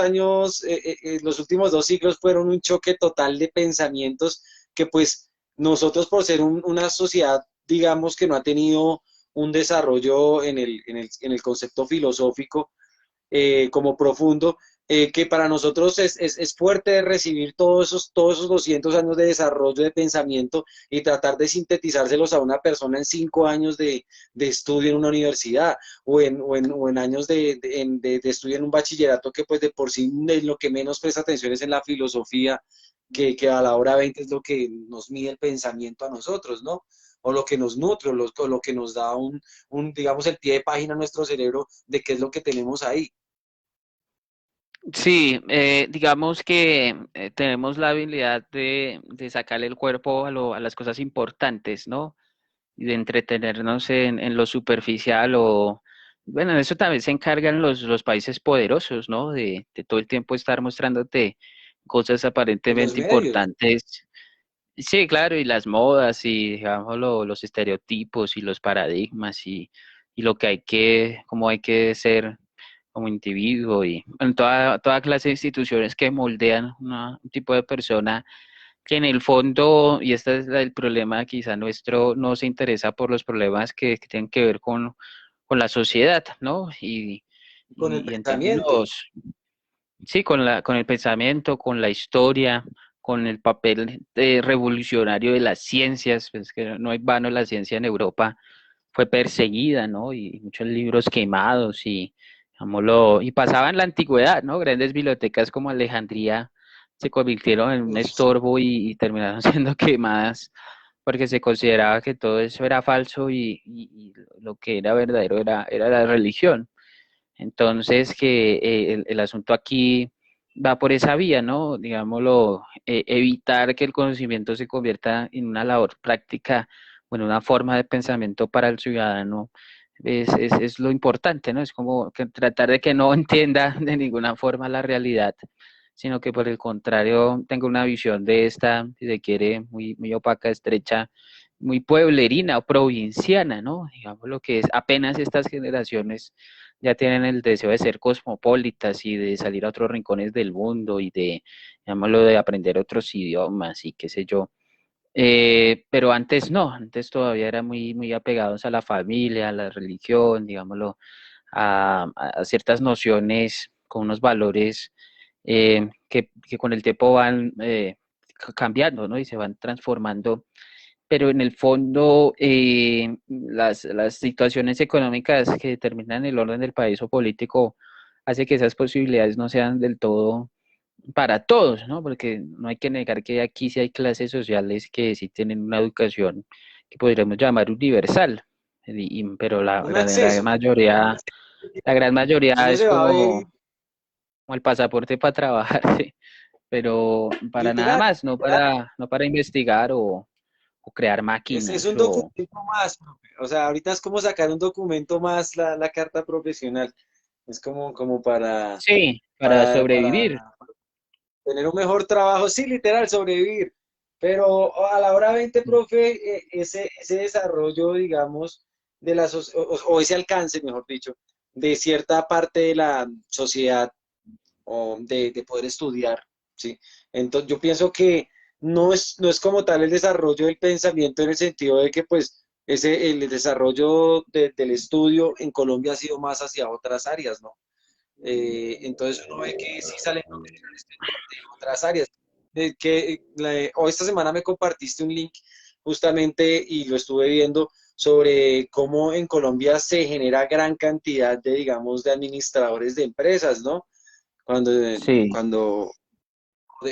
últimos 2 siglos fueron un choque total de pensamientos que pues nosotros por ser una sociedad, digamos, que no ha tenido un desarrollo en el concepto filosófico, como profundo, que para nosotros es fuerte recibir todos esos 200 años de desarrollo de pensamiento y tratar de sintetizárselos a una persona en 5 años de estudio en una universidad o en años de estudio en un bachillerato, que pues de por sí lo que menos presta atención es en la filosofía, que a la hora 20 es lo que nos mide el pensamiento a nosotros, ¿no? O lo que nos nutre, o lo que nos da digamos, el pie de página a nuestro cerebro de qué es lo que tenemos ahí. Sí, digamos que tenemos la habilidad de sacarle el cuerpo a las cosas importantes, ¿no? Y de entretenernos en lo superficial o, bueno, en eso también se encargan los países poderosos, ¿no? De todo el tiempo estar mostrándote cosas Y los aparentemente medios. importantes. Sí, claro, y las modas y, digamos, los estereotipos y los paradigmas y lo que cómo hay que ser como individuo y en toda clase de instituciones que moldean un tipo de persona que en el fondo, y este es el problema quizá nuestro, no se interesa por los problemas que tienen que ver con la sociedad, ¿no? Con el Y en pensamiento. términos, sí, con el pensamiento, con la historia, con el papel revolucionario de las ciencias, pues que no es vano, la ciencia en Europa fue perseguida, ¿no? Y muchos libros quemados y pasaba en la antigüedad, ¿no? Grandes bibliotecas como Alejandría se convirtieron en un Uf, sí. estorbo y terminaron siendo quemadas porque se consideraba que todo eso era falso y lo que era verdadero era la religión. Entonces, que el asunto aquí va por esa vía, ¿no? Digámoslo, evitar que el conocimiento se convierta en una labor práctica, bueno, una forma de pensamiento para el ciudadano. Es lo importante, ¿no? Es como que tratar de que no entienda de ninguna forma la realidad, sino que por el contrario tenga una visión de esta, si se quiere, muy opaca, estrecha, muy pueblerina o provinciana, ¿no? Digamos lo que es apenas estas generaciones ya tienen el deseo de ser cosmopolitas y de salir a otros rincones del mundo y de, llamémoslo, de aprender otros idiomas y qué sé yo. Pero antes no, antes todavía eran muy apegados a la familia, a la religión, digámoslo, a ciertas nociones con unos valores que con el tiempo van cambiando, ¿no? Y se van transformando, pero en el fondo las situaciones económicas que determinan el orden del país o político hace que esas posibilidades no sean del todo para todos, ¿no? Porque no hay que negar que aquí sí hay clases sociales que sí tienen una educación que podríamos llamar universal, pero Un acceso. la gran mayoría Uno es se va a ver como el pasaporte para trabajar, sí, pero para nada literal, más, literal. no para investigar o crear Es máquinas un documento más, profe. O sea, ahorita es como sacar un documento más la carta profesional. Es como sí, para para sobrevivir. tener un mejor trabajo, sí, literal, sobrevivir. Pero a la hora 20, profe, ese desarrollo, digamos, de o ese alcance, mejor dicho, de cierta parte de la sociedad o de poder estudiar, ¿sí? Entonces, yo pienso que no es como tal el desarrollo del pensamiento en el sentido de que, pues, el desarrollo del estudio en Colombia ha sido más hacia otras áreas, ¿no? Entonces uno ve que sí salen profesionales de otras áreas. O esta semana me compartiste un link justamente y lo estuve viendo sobre cómo en Colombia se genera gran cantidad de, digamos, de administradores de empresas, ¿no? Cuando, Sí, cuando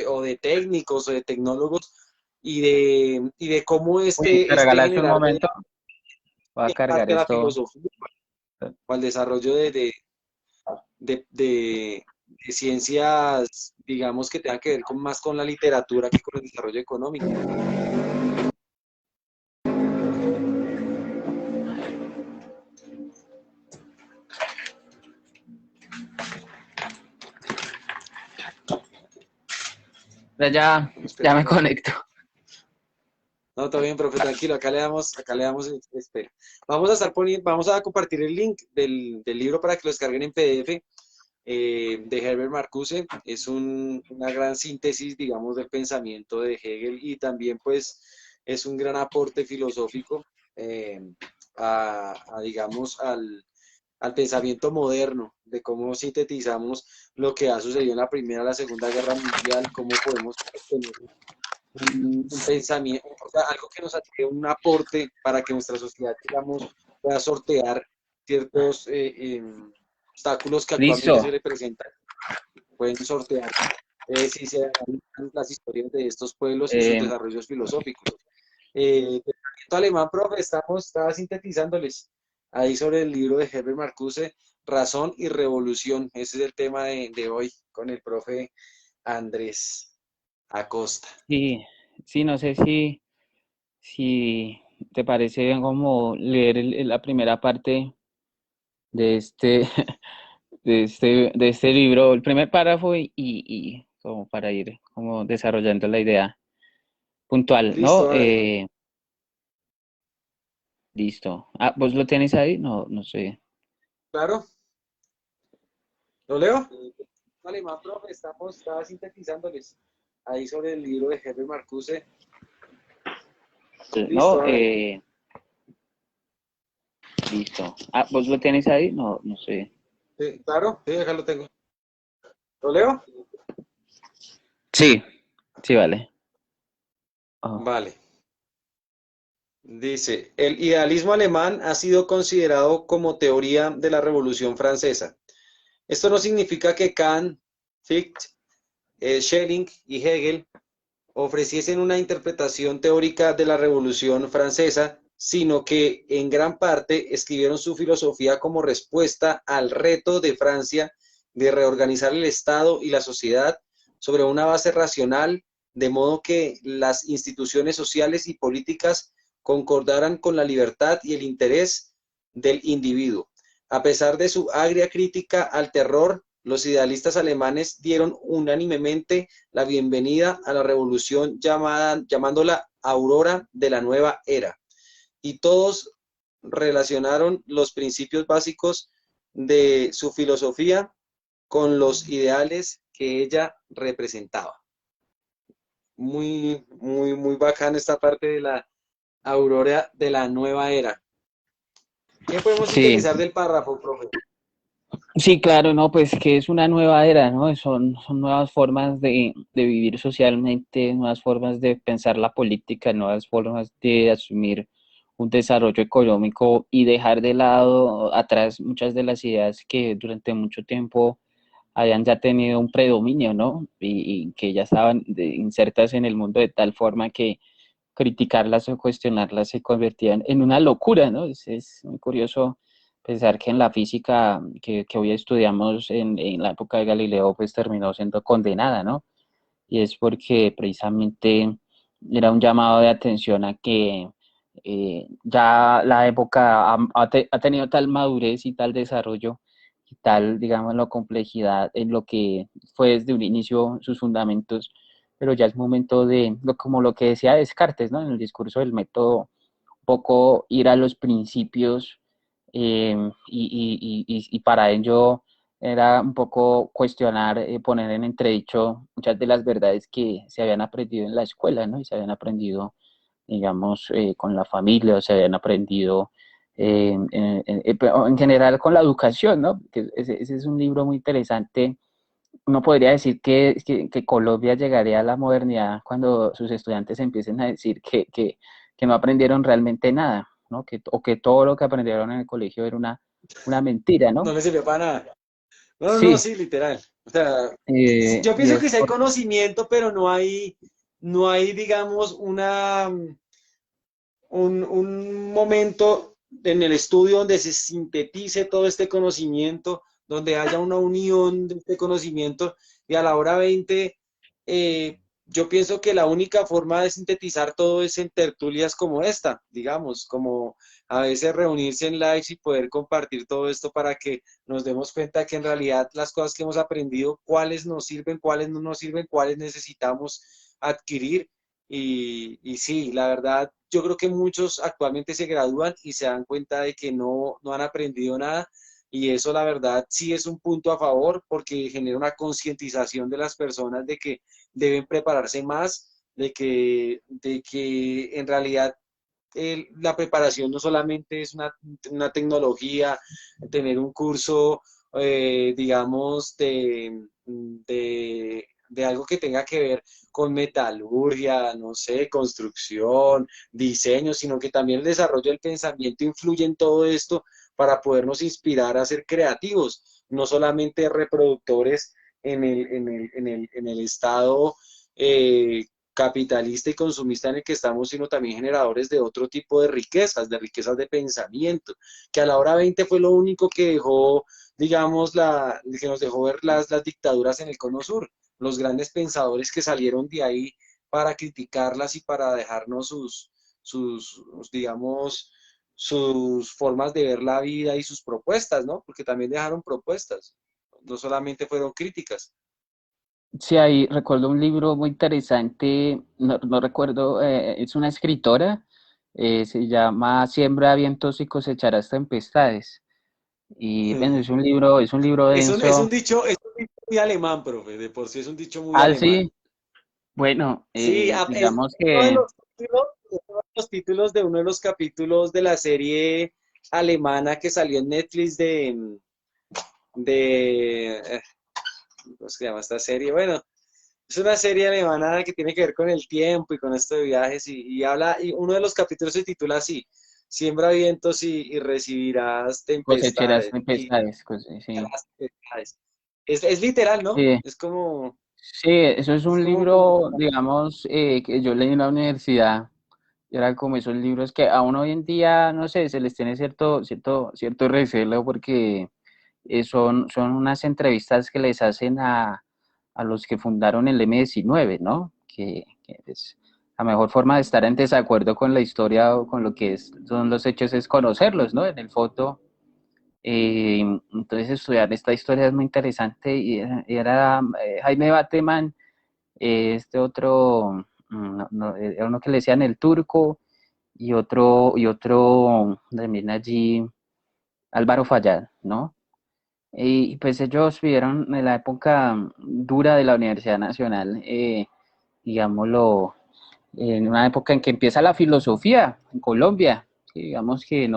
o de técnicos o de tecnólogos y de cómo uy, ¿me este regalaste un generar de momento? Voy a cargar parte de la esto. filosofía o al desarrollo de ciencias, digamos, que tengan que ver más con la literatura que con el desarrollo económico. Ya me Espérame. conecto. No, todo bien, profe, tranquilo, acá le damos espera. Vamos a compartir el link del libro para que lo descarguen en PDF de Herbert Marcuse. Es una gran síntesis, digamos, del pensamiento de Hegel y también, pues, es un gran aporte filosófico eh, digamos, al pensamiento moderno, de cómo sintetizamos lo que ha sucedido en la Primera y la Segunda Guerra Mundial, cómo podemos obtener un pensamiento, o sea, algo que nos dé un aporte para que nuestra sociedad, digamos, pueda sortear ciertos obstáculos que actualmente se Listo. le presentan, pueden sortear si se dan las historias de estos pueblos y sus Eh, desarrollos filosóficos. Pensamiento alemán, profe, estaba sintetizándoles ahí sobre el libro de Herbert Marcuse, Razón y Revolución. Ese es el tema de hoy con el profe Andrés Acosta. sí, sí, no sé si te parece bien como leer la primera parte de de este libro, el primer párrafo y como para ir como desarrollando la idea puntual, ¿no? Listo, hágale. Listo. Ah, ¿vos lo tienes ahí? No, no sé. Claro, ¿lo leo? Alemán, profe, estaba sintetizándoles ahí sobre el libro de Herbert Marcuse. Listo, No, hágale. listo. Ah, ¿vos lo tienes ahí? No, no sé. Sí, claro, sí, acá lo tengo. ¿Lo leo? Sí, sí, vale. Oh, Vale. Dice, el idealismo alemán ha sido considerado como teoría de la Revolución Francesa. Esto no significa que Kant, Fichte, Schelling y Hegel ofreciesen una interpretación teórica de la Revolución Francesa, sino que en gran parte escribieron su filosofía como respuesta al reto de Francia de reorganizar el Estado y la sociedad sobre una base racional, de modo que las instituciones sociales y políticas concordaran con la libertad y el interés del individuo. A pesar de su agria crítica al terror, los idealistas alemanes dieron unánimemente la bienvenida a la revolución llamándola aurora de la nueva era. Y todos relacionaron los principios básicos de su filosofía con los ideales que ella representaba. Muy, muy, muy bacana esta parte de la aurora de la nueva era. ¿Qué podemos Sí, sintetizar del párrafo, profe? sí, claro, no, pues que es una nueva era, ¿no? Son nuevas formas de vivir socialmente, nuevas formas de pensar la política, nuevas formas de asumir un desarrollo económico y dejar de lado atrás muchas de las ideas que durante mucho tiempo habían ya tenido un predominio, ¿no? Y que ya estaban insertas en el mundo de tal forma que criticarlas o cuestionarlas se convertían en una locura, ¿no? Es muy curioso pensar que en la física que hoy estudiamos en la época de Galileo, pues terminó siendo condenada, ¿no? Y es porque precisamente era un llamado de atención a que ya la época ha tenido tal madurez y tal desarrollo y tal, digamos, la complejidad en lo que fue desde un inicio sus fundamentos, pero ya es momento de, como lo que decía Descartes, ¿no? En el discurso del método, un poco ir a los principios y para ello era un poco cuestionar, poner en entredicho muchas de las verdades que se habían aprendido en la escuela, ¿no? Y se habían aprendido, digamos, con la familia, o se habían aprendido en general con la educación, ¿no? Que ese es un libro muy interesante. Uno podría decir que Colombia llegaría a la modernidad cuando sus estudiantes empiecen a decir que no aprendieron realmente nada, ¿no? O que todo lo que aprendieron en el colegio era una mentira, ¿no? No le sirvió para nada. No, no, Sí, sí, literal. O sea, yo y pienso es que sí hay conocimiento, pero no hay, digamos, un momento en el estudio donde se sintetice todo este conocimiento, donde haya una unión de este conocimiento y a la hora 20, yo pienso que la única forma de sintetizar todo es en tertulias como esta, digamos, como a veces reunirse en lives y poder compartir todo esto para que nos demos cuenta que en realidad las cosas que hemos aprendido, cuáles nos sirven, cuáles no nos sirven, cuáles necesitamos adquirir y sí, la verdad, yo creo que muchos actualmente se gradúan y se dan cuenta de que no han aprendido nada y eso la verdad sí es un punto a favor porque genera una concientización de las personas de que deben prepararse más, de que en realidad la preparación no solamente es una tecnología, tener un curso, digamos, de algo que tenga que ver con metalurgia, no sé, construcción, diseño, sino que también el desarrollo del pensamiento influye en todo esto para podernos inspirar a ser creativos, no solamente reproductores en el estado eh, capitalista y consumista en el que estamos, sino también generadores de otro tipo de riquezas de pensamiento, que a la hora 20 fue lo único que dejó, digamos, que nos dejó ver las dictaduras en el Cono Sur, los grandes pensadores que salieron de ahí para criticarlas y para dejarnos digamos, sus formas de ver la vida y sus propuestas, ¿no? Porque también dejaron propuestas, no solamente fueron críticas. sí, ahí recuerdo un libro muy interesante, no recuerdo, es una escritora, se llama Siembra vientos y cosecharás tempestades. Y bueno, es un libro Es un denso. dicho muy alemán, profe, de por sí es un dicho muy Ah, alemán. sí, bueno, Sí, es digamos uno de que los títulos, es uno de los títulos de uno de los capítulos de la serie alemana que salió en Netflix de ¿cómo se llama esta serie? Bueno, es una serie alemana que tiene que ver con el tiempo y con esto de viajes y habla, y uno de los capítulos se titula así, Siembra vientos y recibirás cosecharás tempestades, y tempestades, sí. las tempestades. Es literal, ¿no? Sí, Es como, sí, eso es es un como, como, libro, digamos, que yo leí en la universidad. Era como esos libros que aún hoy en día, no sé, se les tiene cierto recelo porque son unas entrevistas que les hacen a los que fundaron el M-19, ¿no? Que es, la mejor forma de estar en desacuerdo con la historia o con lo que son los hechos es conocerlos, ¿no? En el foto. Entonces estudiar esta historia es muy interesante y era Jaime Bateman, este otro, era uno que le decían el turco y otro también allí, Álvaro Fayad, ¿no? Y pues ellos vivieron en la época dura de la Universidad Nacional, digámoslo, en una época en que empieza la filosofía en Colombia. Sí, digamos que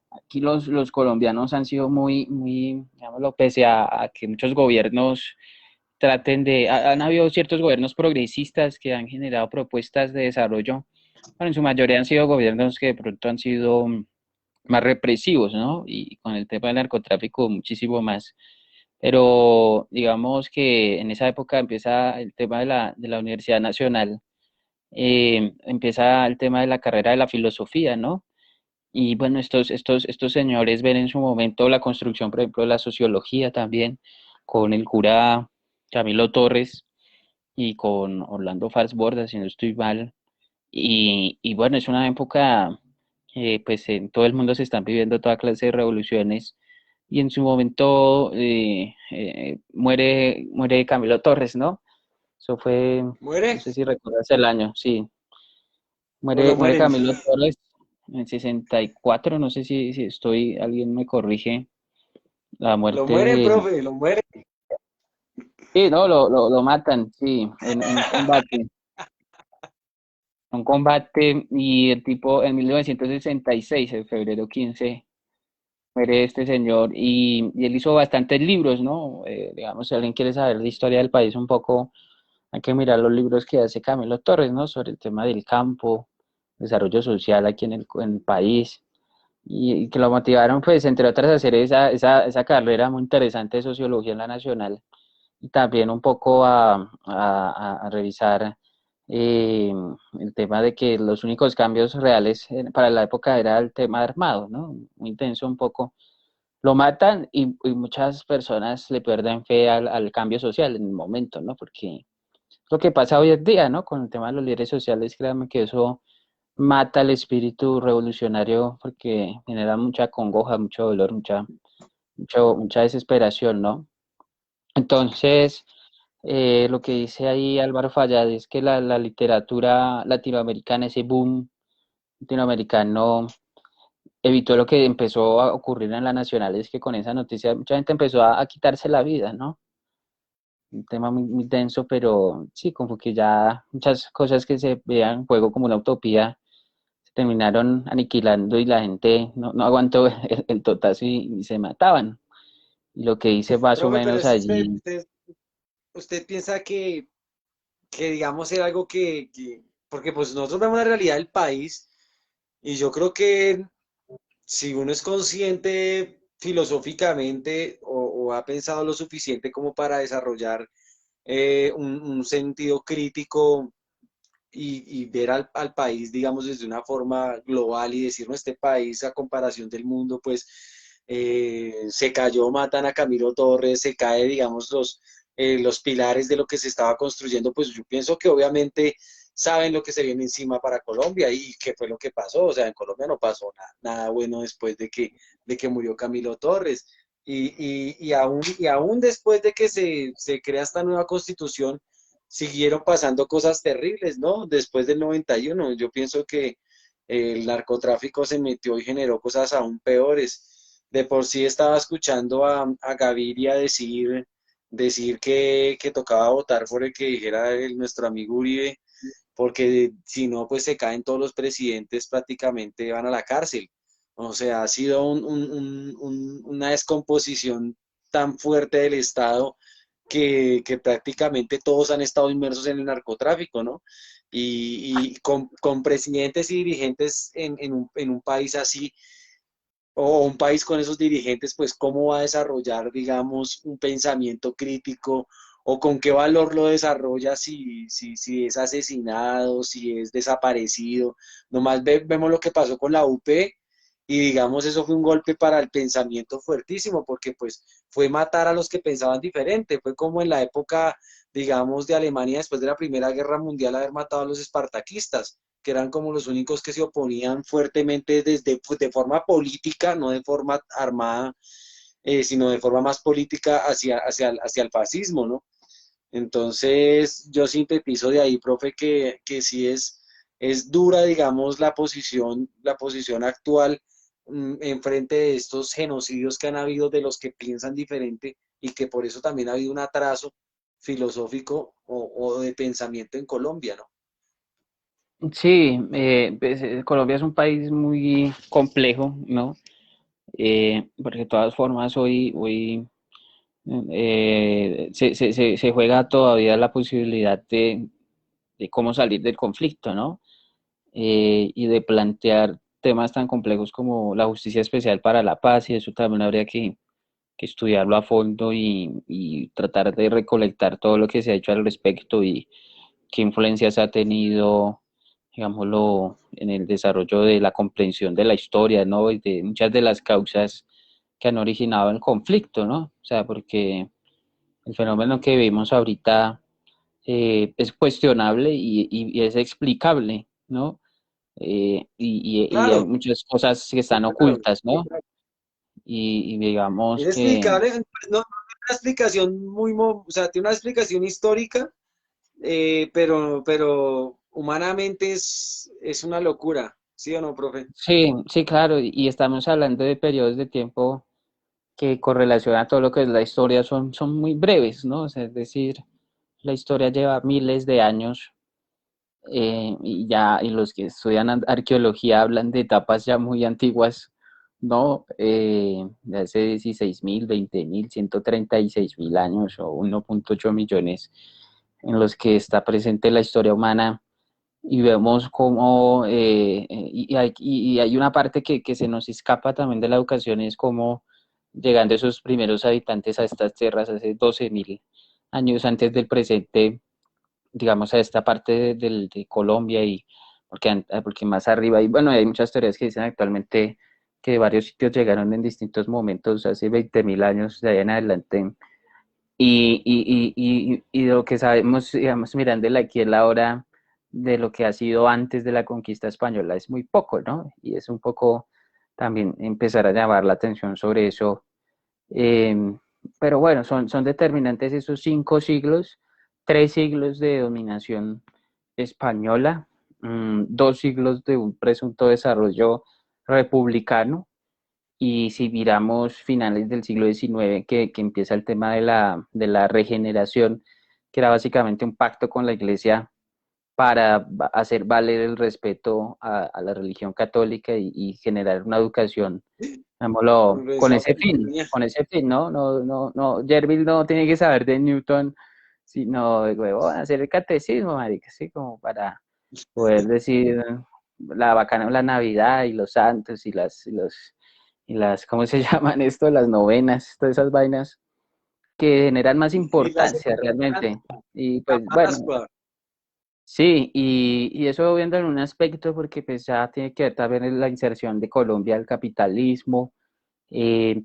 aquí los colombianos han sido muy, digámoslo, pese a que muchos gobiernos han habido ciertos gobiernos progresistas que han generado propuestas de desarrollo. Bueno, en su mayoría han sido gobiernos que de pronto han sido más represivos, ¿no? Y con el tema del narcotráfico muchísimo más. Pero digamos que en esa época empieza el tema de la Universidad Nacional, empieza el tema de la carrera de la filosofía, ¿no? Y bueno, estos señores ven en su momento la construcción, por ejemplo, de la sociología también, con el cura Camilo Torres y con Orlando Farsborda, si no estoy mal. Y bueno, es una época que pues en todo el mundo se están viviendo toda clase de revoluciones y en su momento muere Camilo Torres, ¿no? Eso fue, no ¿Muere sé si recuerdas el año, sí, o lo muere mueren? Camilo Torres en 64, no sé si alguien me corrige, la Lo muerte mueren, de... profe, lo mueren. Sí, no, lo matan, sí, en un combate y el tipo en 1966, en febrero 15, muere este señor y él hizo bastantes libros, ¿no? Digamos, si alguien quiere saber la historia del país un poco, hay que mirar los libros que hace Camilo Torres, ¿no? Sobre el tema del campo, desarrollo social aquí en el país y que lo motivaron, pues, entre otras, a hacer esa carrera muy interesante de sociología en la Nacional y también un poco a revisar el tema de que los únicos cambios reales para la época era el tema armado, ¿no? Muy intenso un poco. Lo matan y muchas personas le pierden fe al cambio social en el momento, ¿no? Porque lo que pasa hoy en día, ¿no? Con el tema de los líderes sociales, créanme que eso mata el espíritu revolucionario porque genera mucha congoja, mucho dolor, mucha desesperación, ¿no? Entonces, lo que dice ahí Álvaro Fayad es que la literatura latinoamericana, ese boom latinoamericano, evitó lo que empezó a ocurrir en la nacional, es que con esa noticia mucha gente empezó a quitarse la vida, ¿no? Un tema muy denso, pero sí, como que ya muchas cosas que se veían en juego como una utopía se terminaron aniquilando y la gente no aguantó el totazo y se mataban. Y lo que dice más o Profe, pero menos es allí, usted piensa que digamos, era algo porque pues nosotros vemos la realidad del país y yo creo que si uno es consciente filosóficamente o ha pensado lo suficiente como para desarrollar un sentido crítico y ver al país, digamos, desde una forma global y decir, no, este país a comparación del mundo, pues se cayó, matan a Camilo Torres, se cae, digamos, los pilares de lo que se estaba construyendo, pues yo pienso que obviamente saben lo que se viene encima para Colombia y qué fue lo que pasó. O sea, en Colombia no pasó nada bueno después de que murió Camilo Torres. Y aún después de que se crea esta nueva constitución, siguieron pasando cosas terribles, ¿no? Después del 91, yo pienso que el narcotráfico se metió y generó cosas aún peores. De por sí estaba escuchando a Gaviria decir que tocaba votar por el que dijera nuestro amigo Uribe, porque si no, pues se caen todos los presidentes, prácticamente van a la cárcel. O sea, ha sido una descomposición tan fuerte del Estado que prácticamente todos han estado inmersos en el narcotráfico, ¿no? Y con presidentes y dirigentes en un país así, o un país con esos dirigentes, pues cómo va a desarrollar, digamos, un pensamiento crítico o con qué valor lo desarrolla si es asesinado, si es desaparecido. Nomás vemos lo que pasó con la UP Y digamos, eso fue un golpe para el pensamiento fuertísimo, porque pues fue matar a los que pensaban diferente. Fue como en la época, digamos, de Alemania después de la Primera Guerra Mundial haber matado a los espartaquistas, que eran como los únicos que se oponían fuertemente desde, pues, de forma política, no de forma armada, sino de forma más política hacia el fascismo, ¿no? Entonces, yo sintetizo de ahí, profe, que sí es dura, digamos, la posición actual en frente de estos genocidios que han habido de los que piensan diferente y que por eso también ha habido un atraso filosófico o de pensamiento en Colombia, ¿no? Sí, pues, Colombia es un país muy complejo, ¿no? Porque de todas formas hoy se juega todavía la posibilidad de cómo salir del conflicto, ¿no? Y de plantear temas tan complejos como la justicia especial para la paz, y eso también habría que estudiarlo a fondo y tratar de recolectar todo lo que se ha hecho al respecto y qué influencias ha tenido, digámoslo, en el desarrollo de la comprensión de la historia, ¿no? Y de muchas de las causas que han originado el conflicto, ¿no? O sea, porque el fenómeno que vivimos ahorita es cuestionable y es explicable, ¿no? Y hay Claro, muchas cosas que están claro. ocultas, ¿no? Y digamos Es que explicable, no, no tiene una explicación o sea, tiene una explicación histórica, pero humanamente es una locura, ¿sí o no, profe? sí, sí, claro, y estamos hablando de periodos de tiempo que con relación a todo lo que es la historia son muy breves, ¿no? O sea, es decir, la historia lleva miles de años y los que estudian arqueología hablan de etapas ya muy antiguas, ¿no? De hace 16.000, 20.000, 136.000 años o 1.8 millones en los que está presente la historia humana y vemos cómo, y hay una parte que se nos escapa también de la educación, es como llegando esos primeros habitantes a estas tierras hace 12.000 años antes del presente, digamos, a esta parte de Colombia y porque más arriba, y bueno, hay muchas teorías que dicen actualmente que varios sitios llegaron en distintos momentos, hace 20.000 años de ahí en adelante, y de lo que sabemos, digamos, mirando aquí en la hora de lo que ha sido antes de la conquista española es muy poco, ¿no? Y es un poco también empezar a llamar la atención sobre eso. Eh, pero bueno, son determinantes esos 5 siglos, 3 siglos de dominación española, 2 siglos de un presunto desarrollo republicano, y si miramos finales del siglo XIX, que empieza el tema de la regeneración, que era básicamente un pacto con la Iglesia para hacer valer el respeto a la religión católica y generar una educación, digámoslo, Esa línea. con ese fin, ¿no? No, no, no, Jerville no tiene que saber de Newton, sino de huevo, hacer el catecismo, marica, sí, como para poder decir la bacana, la Navidad y los santos y las, ¿cómo se llaman esto? Las novenas, todas esas vainas que generan más Y la importancia Semana realmente. Santa, Y la pues bueno, Pascua. sí, y eso viendo en un aspecto porque pues ya tiene que ver también en la inserción de Colombia al capitalismo,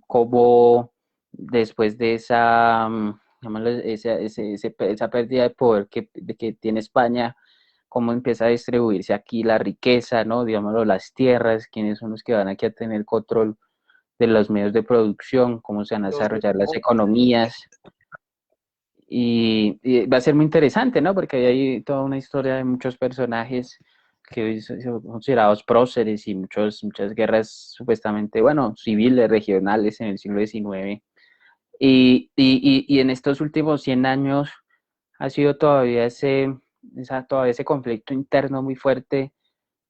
cómo después de esa, llamémosle, esa pérdida de poder que tiene España, cómo empieza a distribuirse aquí la riqueza, ¿no? Digámoslo, las tierras, quiénes son los que van aquí a tener control de los medios de producción, cómo se van a Los desarrollar las economías. Y va a ser muy interesante, ¿no? Porque hay toda una historia de muchos personajes que hoy son considerados próceres y muchas guerras supuestamente, bueno, civiles, regionales en el siglo XIX. Y en estos últimos 100 años ha sido todavía ese conflicto interno muy fuerte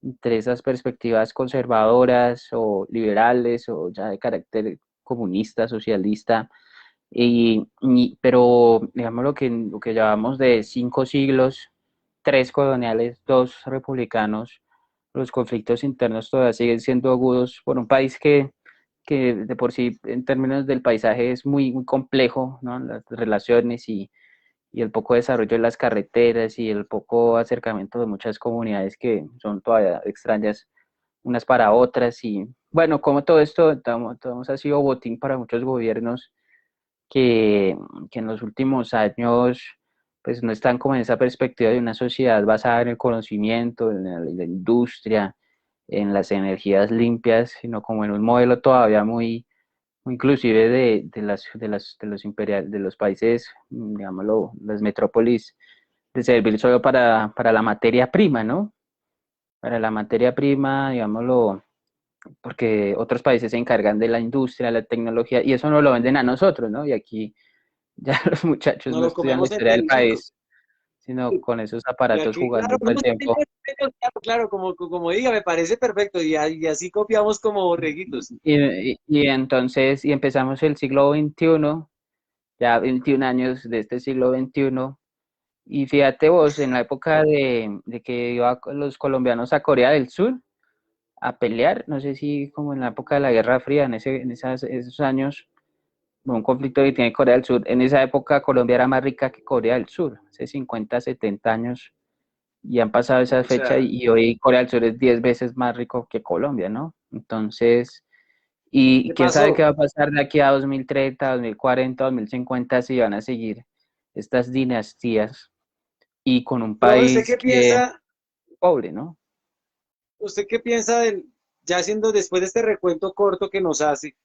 entre esas perspectivas conservadoras o liberales o ya de carácter comunista, socialista, pero digamos lo que llamamos de 5 siglos, 3 coloniales, 2 republicanos, los conflictos internos todavía siguen siendo agudos por un país que de por sí en términos del paisaje es muy, muy complejo, ¿no? Las relaciones y el poco desarrollo de las carreteras y el poco acercamiento de muchas comunidades que son todavía extrañas unas para otras bueno, como todo esto, todo ha sido botín para muchos gobiernos que, que en los últimos años pues no están como en esa perspectiva de una sociedad basada en el conocimiento, en la industria, en las energías limpias, sino como en un modelo todavía muy inclusive de los países, digámoslo, las metrópolis, de servir solo para la materia prima, ¿no? Para la materia prima, digámoslo, porque otros países se encargan de la industria, la tecnología, y eso no lo venden a nosotros, ¿no? Y aquí ya los muchachos No no lo estudian la comemos historia del enteritico. país, sino con esos Y aparatos aquí, jugando claro, todo no, el tiempo. claro, claro, como diga, me parece perfecto. Y así copiamos como borreguitos. Y entonces, y empezamos el siglo XXI, ya 21 años de este siglo XXI, y fíjate vos, en la época de que iban los colombianos a Corea del Sur a pelear, no sé si como en la época de la Guerra Fría, esos años, un conflicto que tiene Corea del Sur, en esa época Colombia era más rica que Corea del Sur, hace 50, 70 años, y han pasado esa O fecha sea, y hoy Corea del Sur es 10 veces más rico que Colombia, ¿no? Entonces, y ¿qué quién sabe qué pasó? va a pasar de aquí a 2030, 2040, 2050 si van a seguir estas dinastías y con un Profe, país que pobre, ¿no? usted qué piensa del, ya siendo después de este recuento corto que nos hace,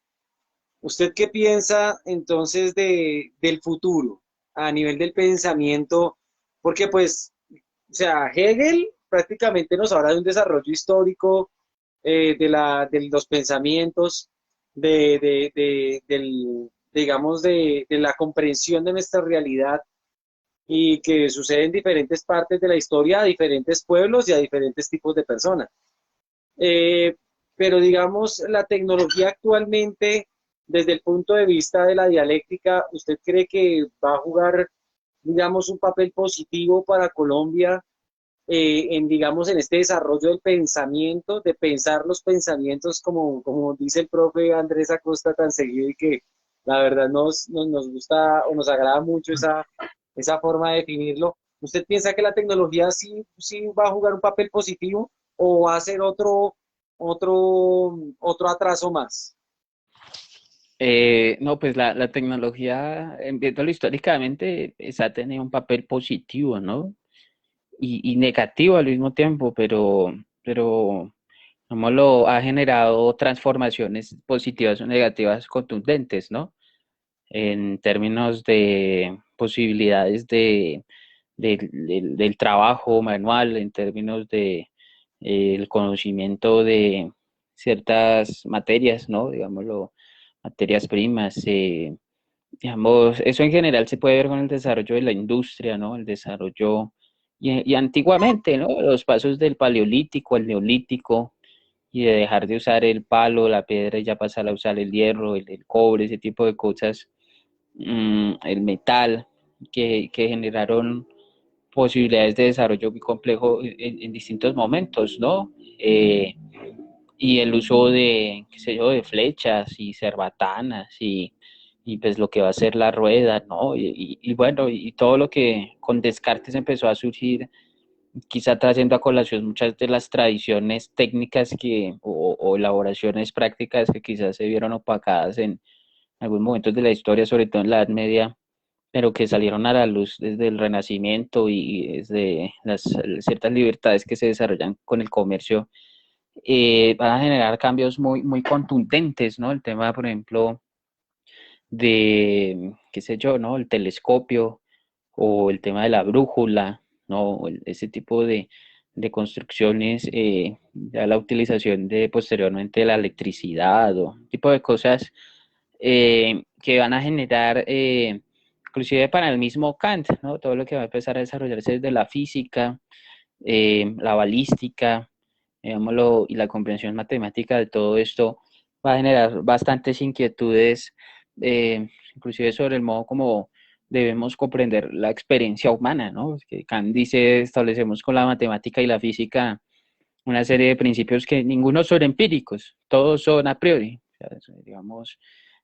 usted qué piensa entonces del futuro a nivel del pensamiento? Porque pues, o sea, Hegel prácticamente nos habla de un desarrollo histórico de los pensamientos, digamos, de la comprensión de nuestra realidad y que sucede en diferentes partes de la historia, a diferentes pueblos y a diferentes tipos de personas. Eh, pero digamos, la tecnología actualmente, desde el punto de vista de la dialéctica, ¿usted cree que va a jugar, digamos, un papel positivo para Colombia digamos, en este desarrollo del pensamiento, de pensar los pensamientos, como dice el profe Andrés Acosta tan seguido y que la verdad nos gusta o nos agrada mucho esa forma de definirlo? ¿Usted piensa que la tecnología sí va a jugar un papel positivo o va a ser otro atraso más? No, pues la tecnología, viéndolo históricamente, pues, ha tenido un papel positivo, ¿no? Y negativo al mismo tiempo, pero como lo ha generado transformaciones positivas o negativas contundentes, ¿no? En términos de posibilidades del trabajo manual, en términos de el conocimiento de ciertas materias, ¿no? Digámoslo, materias primas, digamos, eso en general se puede ver con el desarrollo de la industria, ¿no? El desarrollo, y antiguamente, ¿no? Los pasos del paleolítico al neolítico, y de dejar de usar el palo, la piedra y ya pasar a usar el hierro, el cobre, ese tipo de cosas, el metal, que generaron posibilidades de desarrollo muy complejo en distintos momentos, ¿no? Y el uso de, qué sé yo, de flechas y cerbatanas y pues lo que va a ser la rueda, ¿no? Y bueno, y todo lo que con Descartes empezó a surgir, quizá trayendo a colación muchas de las tradiciones técnicas o elaboraciones prácticas que quizás se vieron opacadas en algunos momentos de la historia, sobre todo en la Edad Media, pero que salieron a la luz desde el Renacimiento y desde ciertas libertades que se desarrollan con el comercio, van a generar cambios muy contundentes, ¿no? El tema, por ejemplo, de, qué sé yo, ¿no? El telescopio o el tema de la brújula, ¿no? Ese tipo de construcciones, ya la utilización de posteriormente de la electricidad o tipo de cosas que van a generar, inclusive para el mismo Kant, ¿no? Todo lo que va a empezar a desarrollarse desde la física, la balística, digámoslo, y la comprensión matemática de todo esto va a generar bastantes inquietudes, inclusive sobre el modo como debemos comprender la experiencia humana, ¿no? Es que Kant dice, establecemos con la matemática y la física una serie de principios que ninguno son empíricos, todos son a priori. O sea, digamos,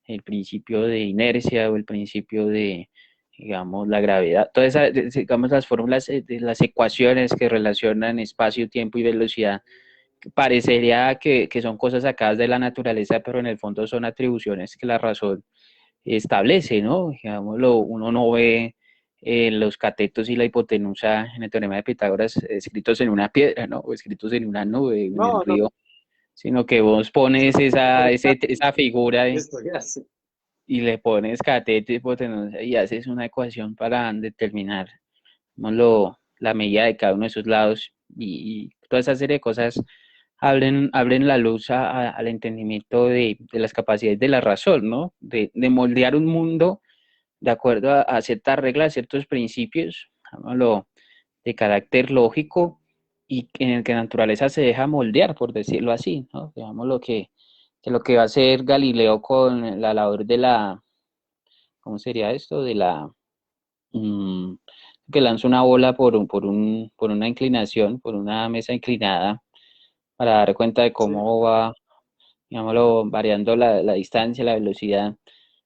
el principio de inercia o el principio de, digamos, la gravedad, todas esas, digamos, las fórmulas de las ecuaciones que relacionan espacio, tiempo y velocidad parecería que son cosas sacadas de la naturaleza, pero en el fondo son atribuciones que la razón establece, ¿no? Digámoslo, uno no ve los catetos y la hipotenusa en el teorema de Pitágoras escritos en una piedra, ¿no? O escritos en una nube, en el No, no, río, sino que vos pones ahorita esa figura estoy así. y le pones cateto y hipotenusa y haces una ecuación para determinar la medida de cada uno de esos lados y toda esa serie de cosas abren la luz al entendimiento de las capacidades de la razón, ¿no? De moldear un mundo de acuerdo a ciertas reglas, ciertos principios, llamémoslo, de carácter lógico y en el que la naturaleza se deja moldear, por decirlo así, ¿no? Digamos lo que va a hacer Galileo con la labor de la, ¿cómo sería esto? De la, mmm, que lanza una bola por una inclinación, por una mesa inclinada, para dar cuenta de Sí. cómo va, digámoslo, variando la distancia, la velocidad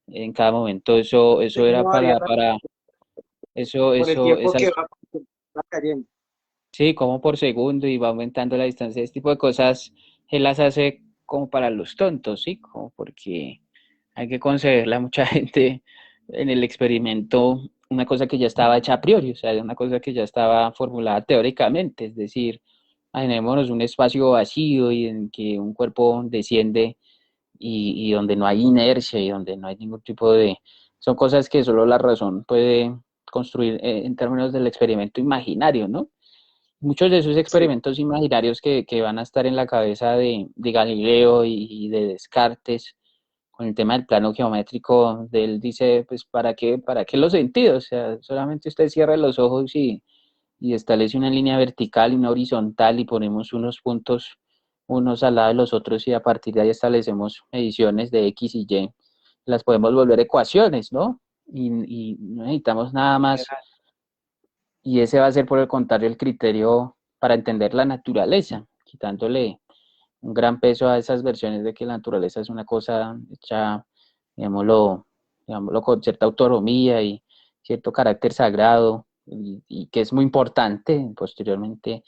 en cada momento. De Eso era cómo varía con el tiempo esa que va cayendo. sí, como por segundo y va aumentando la distancia, este tipo de cosas, él las hace como para los tontos, ¿sí? Como porque hay que concederle a mucha gente en el experimento una cosa que ya estaba hecha a priori, o sea, una cosa que ya estaba formulada teóricamente, es decir, imaginémonos un espacio vacío y en que un cuerpo desciende y donde no hay inercia y donde no hay ningún tipo de... Son cosas que solo la razón puede construir en términos del experimento imaginario, ¿no? Muchos de esos Sí, experimentos imaginarios que van a estar en la cabeza de Galileo y de Descartes con el tema del plano geométrico, de él dice, pues, para qué los sentidos? O sea, solamente usted cierra los ojos y establece una línea vertical y una horizontal y ponemos unos puntos unos al lado de los otros y a partir de ahí establecemos mediciones de X y Y. Las podemos volver ecuaciones, ¿no? Y no necesitamos nada más y ese va a ser, por el contrario, el criterio para entender la naturaleza, quitándole un gran peso a esas versiones de que la naturaleza es una cosa hecha, digámoslo, digámoslo con cierta autonomía y cierto carácter sagrado, y que es muy importante posteriormente,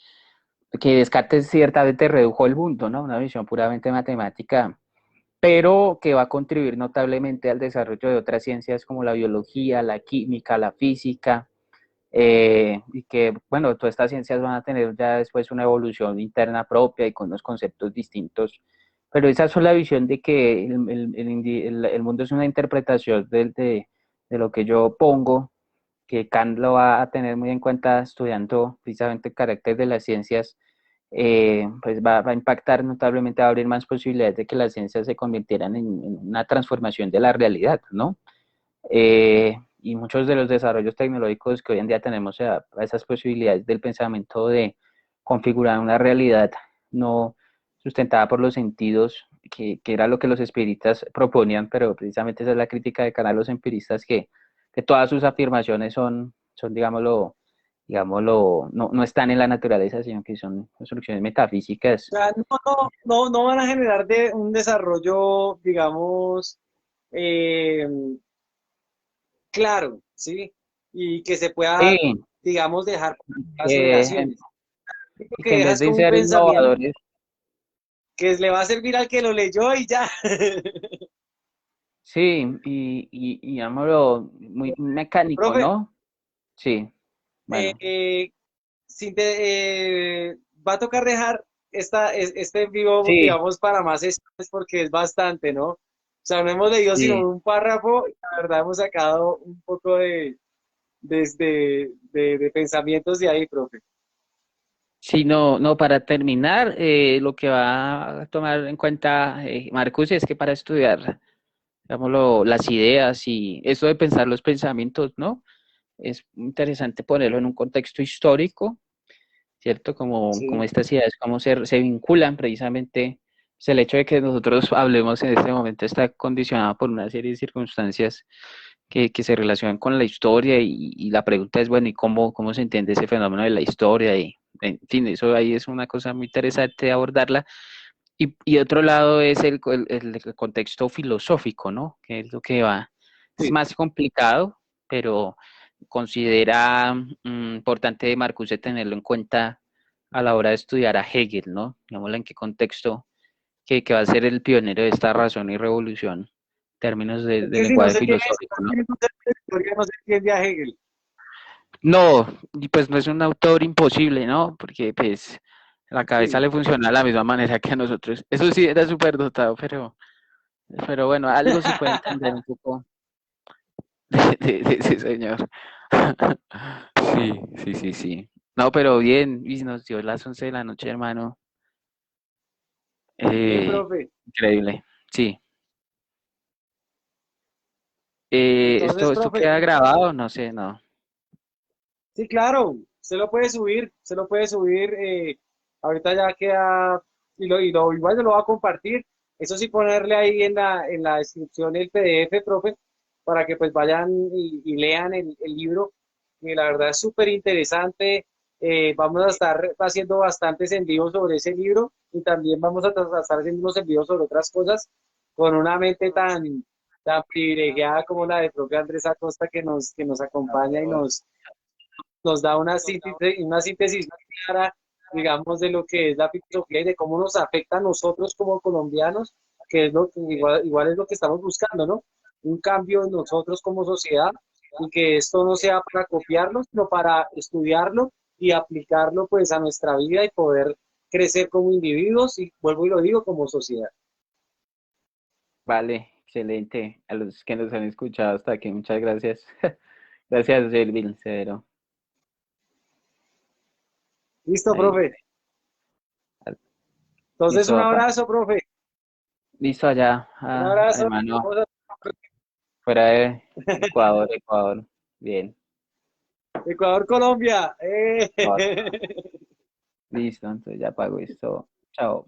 que Descartes ciertamente redujo el mundo, ¿no? Una visión puramente matemática, pero que va a contribuir notablemente al desarrollo de otras ciencias como la biología, la química, la física, y que, bueno, todas estas ciencias van a tener ya después una evolución interna propia y con unos conceptos distintos, pero esa es la visión de que el mundo es una interpretación de lo que yo pongo, que Kant lo va a tener muy en cuenta estudiando precisamente el carácter de las ciencias, pues va a impactar notablemente, va a abrir más posibilidades de que las ciencias se convirtieran en una transformación de la realidad, ¿no? Y muchos de los desarrollos tecnológicos que hoy en día tenemos a esas posibilidades del pensamiento de configurar una realidad no sustentada por los sentidos, que era lo que los espiritas proponían, pero precisamente esa es la crítica de cara a los empiristas, que todas sus afirmaciones son no están en la naturaleza, sino que son construcciones metafísicas. o sea, no van a generar un desarrollo, digamos, eh, claro, ¿sí? Y que se pueda, Sí, digamos, dejar para las que, generaciones. Lo que que en vez dejas de como un ser pensamiento innovadores, que le va a servir al que lo leyó y ya. sí, y llamémoslo muy mecánico, Profe, ¿no? Sí, eh, bueno, eh, va a tocar dejar este en vivo, sí, digamos, para más sesiones porque es bastante, ¿no? O sea, no hemos leído sino sí. un párrafo y la verdad hemos sacado un poco de pensamientos de ahí, profe. Sí, no, para terminar, lo que va a tomar en cuenta Marcus es que para estudiar, digámoslo, las ideas y eso de pensar los pensamientos, ¿no? Es interesante ponerlo en un contexto histórico, ¿cierto? Como Sí, estas ideas, cómo se vinculan precisamente, pues el hecho de que nosotros hablemos en este momento está condicionado por una serie de circunstancias que se relacionan con la historia y la pregunta es, bueno, ¿y cómo se entiende ese fenómeno de la historia? Y, en fin, eso ahí es una cosa muy interesante abordarla. Y otro lado es el contexto filosófico, ¿no? Que es lo que va, es sí. más complicado, pero considera importante Marcuse tenerlo en cuenta a la hora de estudiar a Hegel, ¿no? Digámoslo en qué contexto, que va a ser el pionero de esta razón y revolución, en términos Es de que si no lenguaje se tiene filosófico, ¿no? historia, no se entiende a Hegel. No, y pues no es un autor imposible, ¿no? Porque pues la cabeza Sí. le funciona de la misma manera que a nosotros. Eso sí, era súper dotado, pero bueno, algo se puede entender un poco de ese señor. Sí, sí, sí, sí. No, pero bien, y nos dio las 11 de la noche, hermano. Bien, Eh, profe. increíble, sí. Entonces, ¿Esto profe, queda grabado? No sé, no. sí, claro, se lo puede subir, ahorita ya queda, igual se lo va a compartir, eso sí ponerle ahí en la descripción el PDF, profe, para que pues vayan y lean el libro, que la verdad es súper interesante, vamos a estar haciendo bastantes envíos sobre ese libro y también vamos a estar haciendo unos envíos sobre otras cosas con una mente tan privilegiada como la de profe Andrés Acosta que nos acompaña y nos da una síntesis clara, digamos, de lo que es la filosofía y de cómo nos afecta a nosotros como colombianos, que es lo que igual es lo que estamos buscando, ¿no? Un cambio en nosotros como sociedad y que esto no sea para copiarlo, sino para estudiarlo y aplicarlo pues a nuestra vida y poder crecer como individuos y vuelvo y lo digo como sociedad. Vale, excelente. A los que nos han escuchado hasta aquí, muchas gracias. Gracias, Elvin Cedero. Listo, Ahí, profe. Entonces, listo, un papá. abrazo, profe. Listo allá, Un abrazo. hermano, fuera de Ecuador, Ecuador. Bien. Ecuador, Colombia. Ecuador. Listo, entonces ya pago esto. Chao.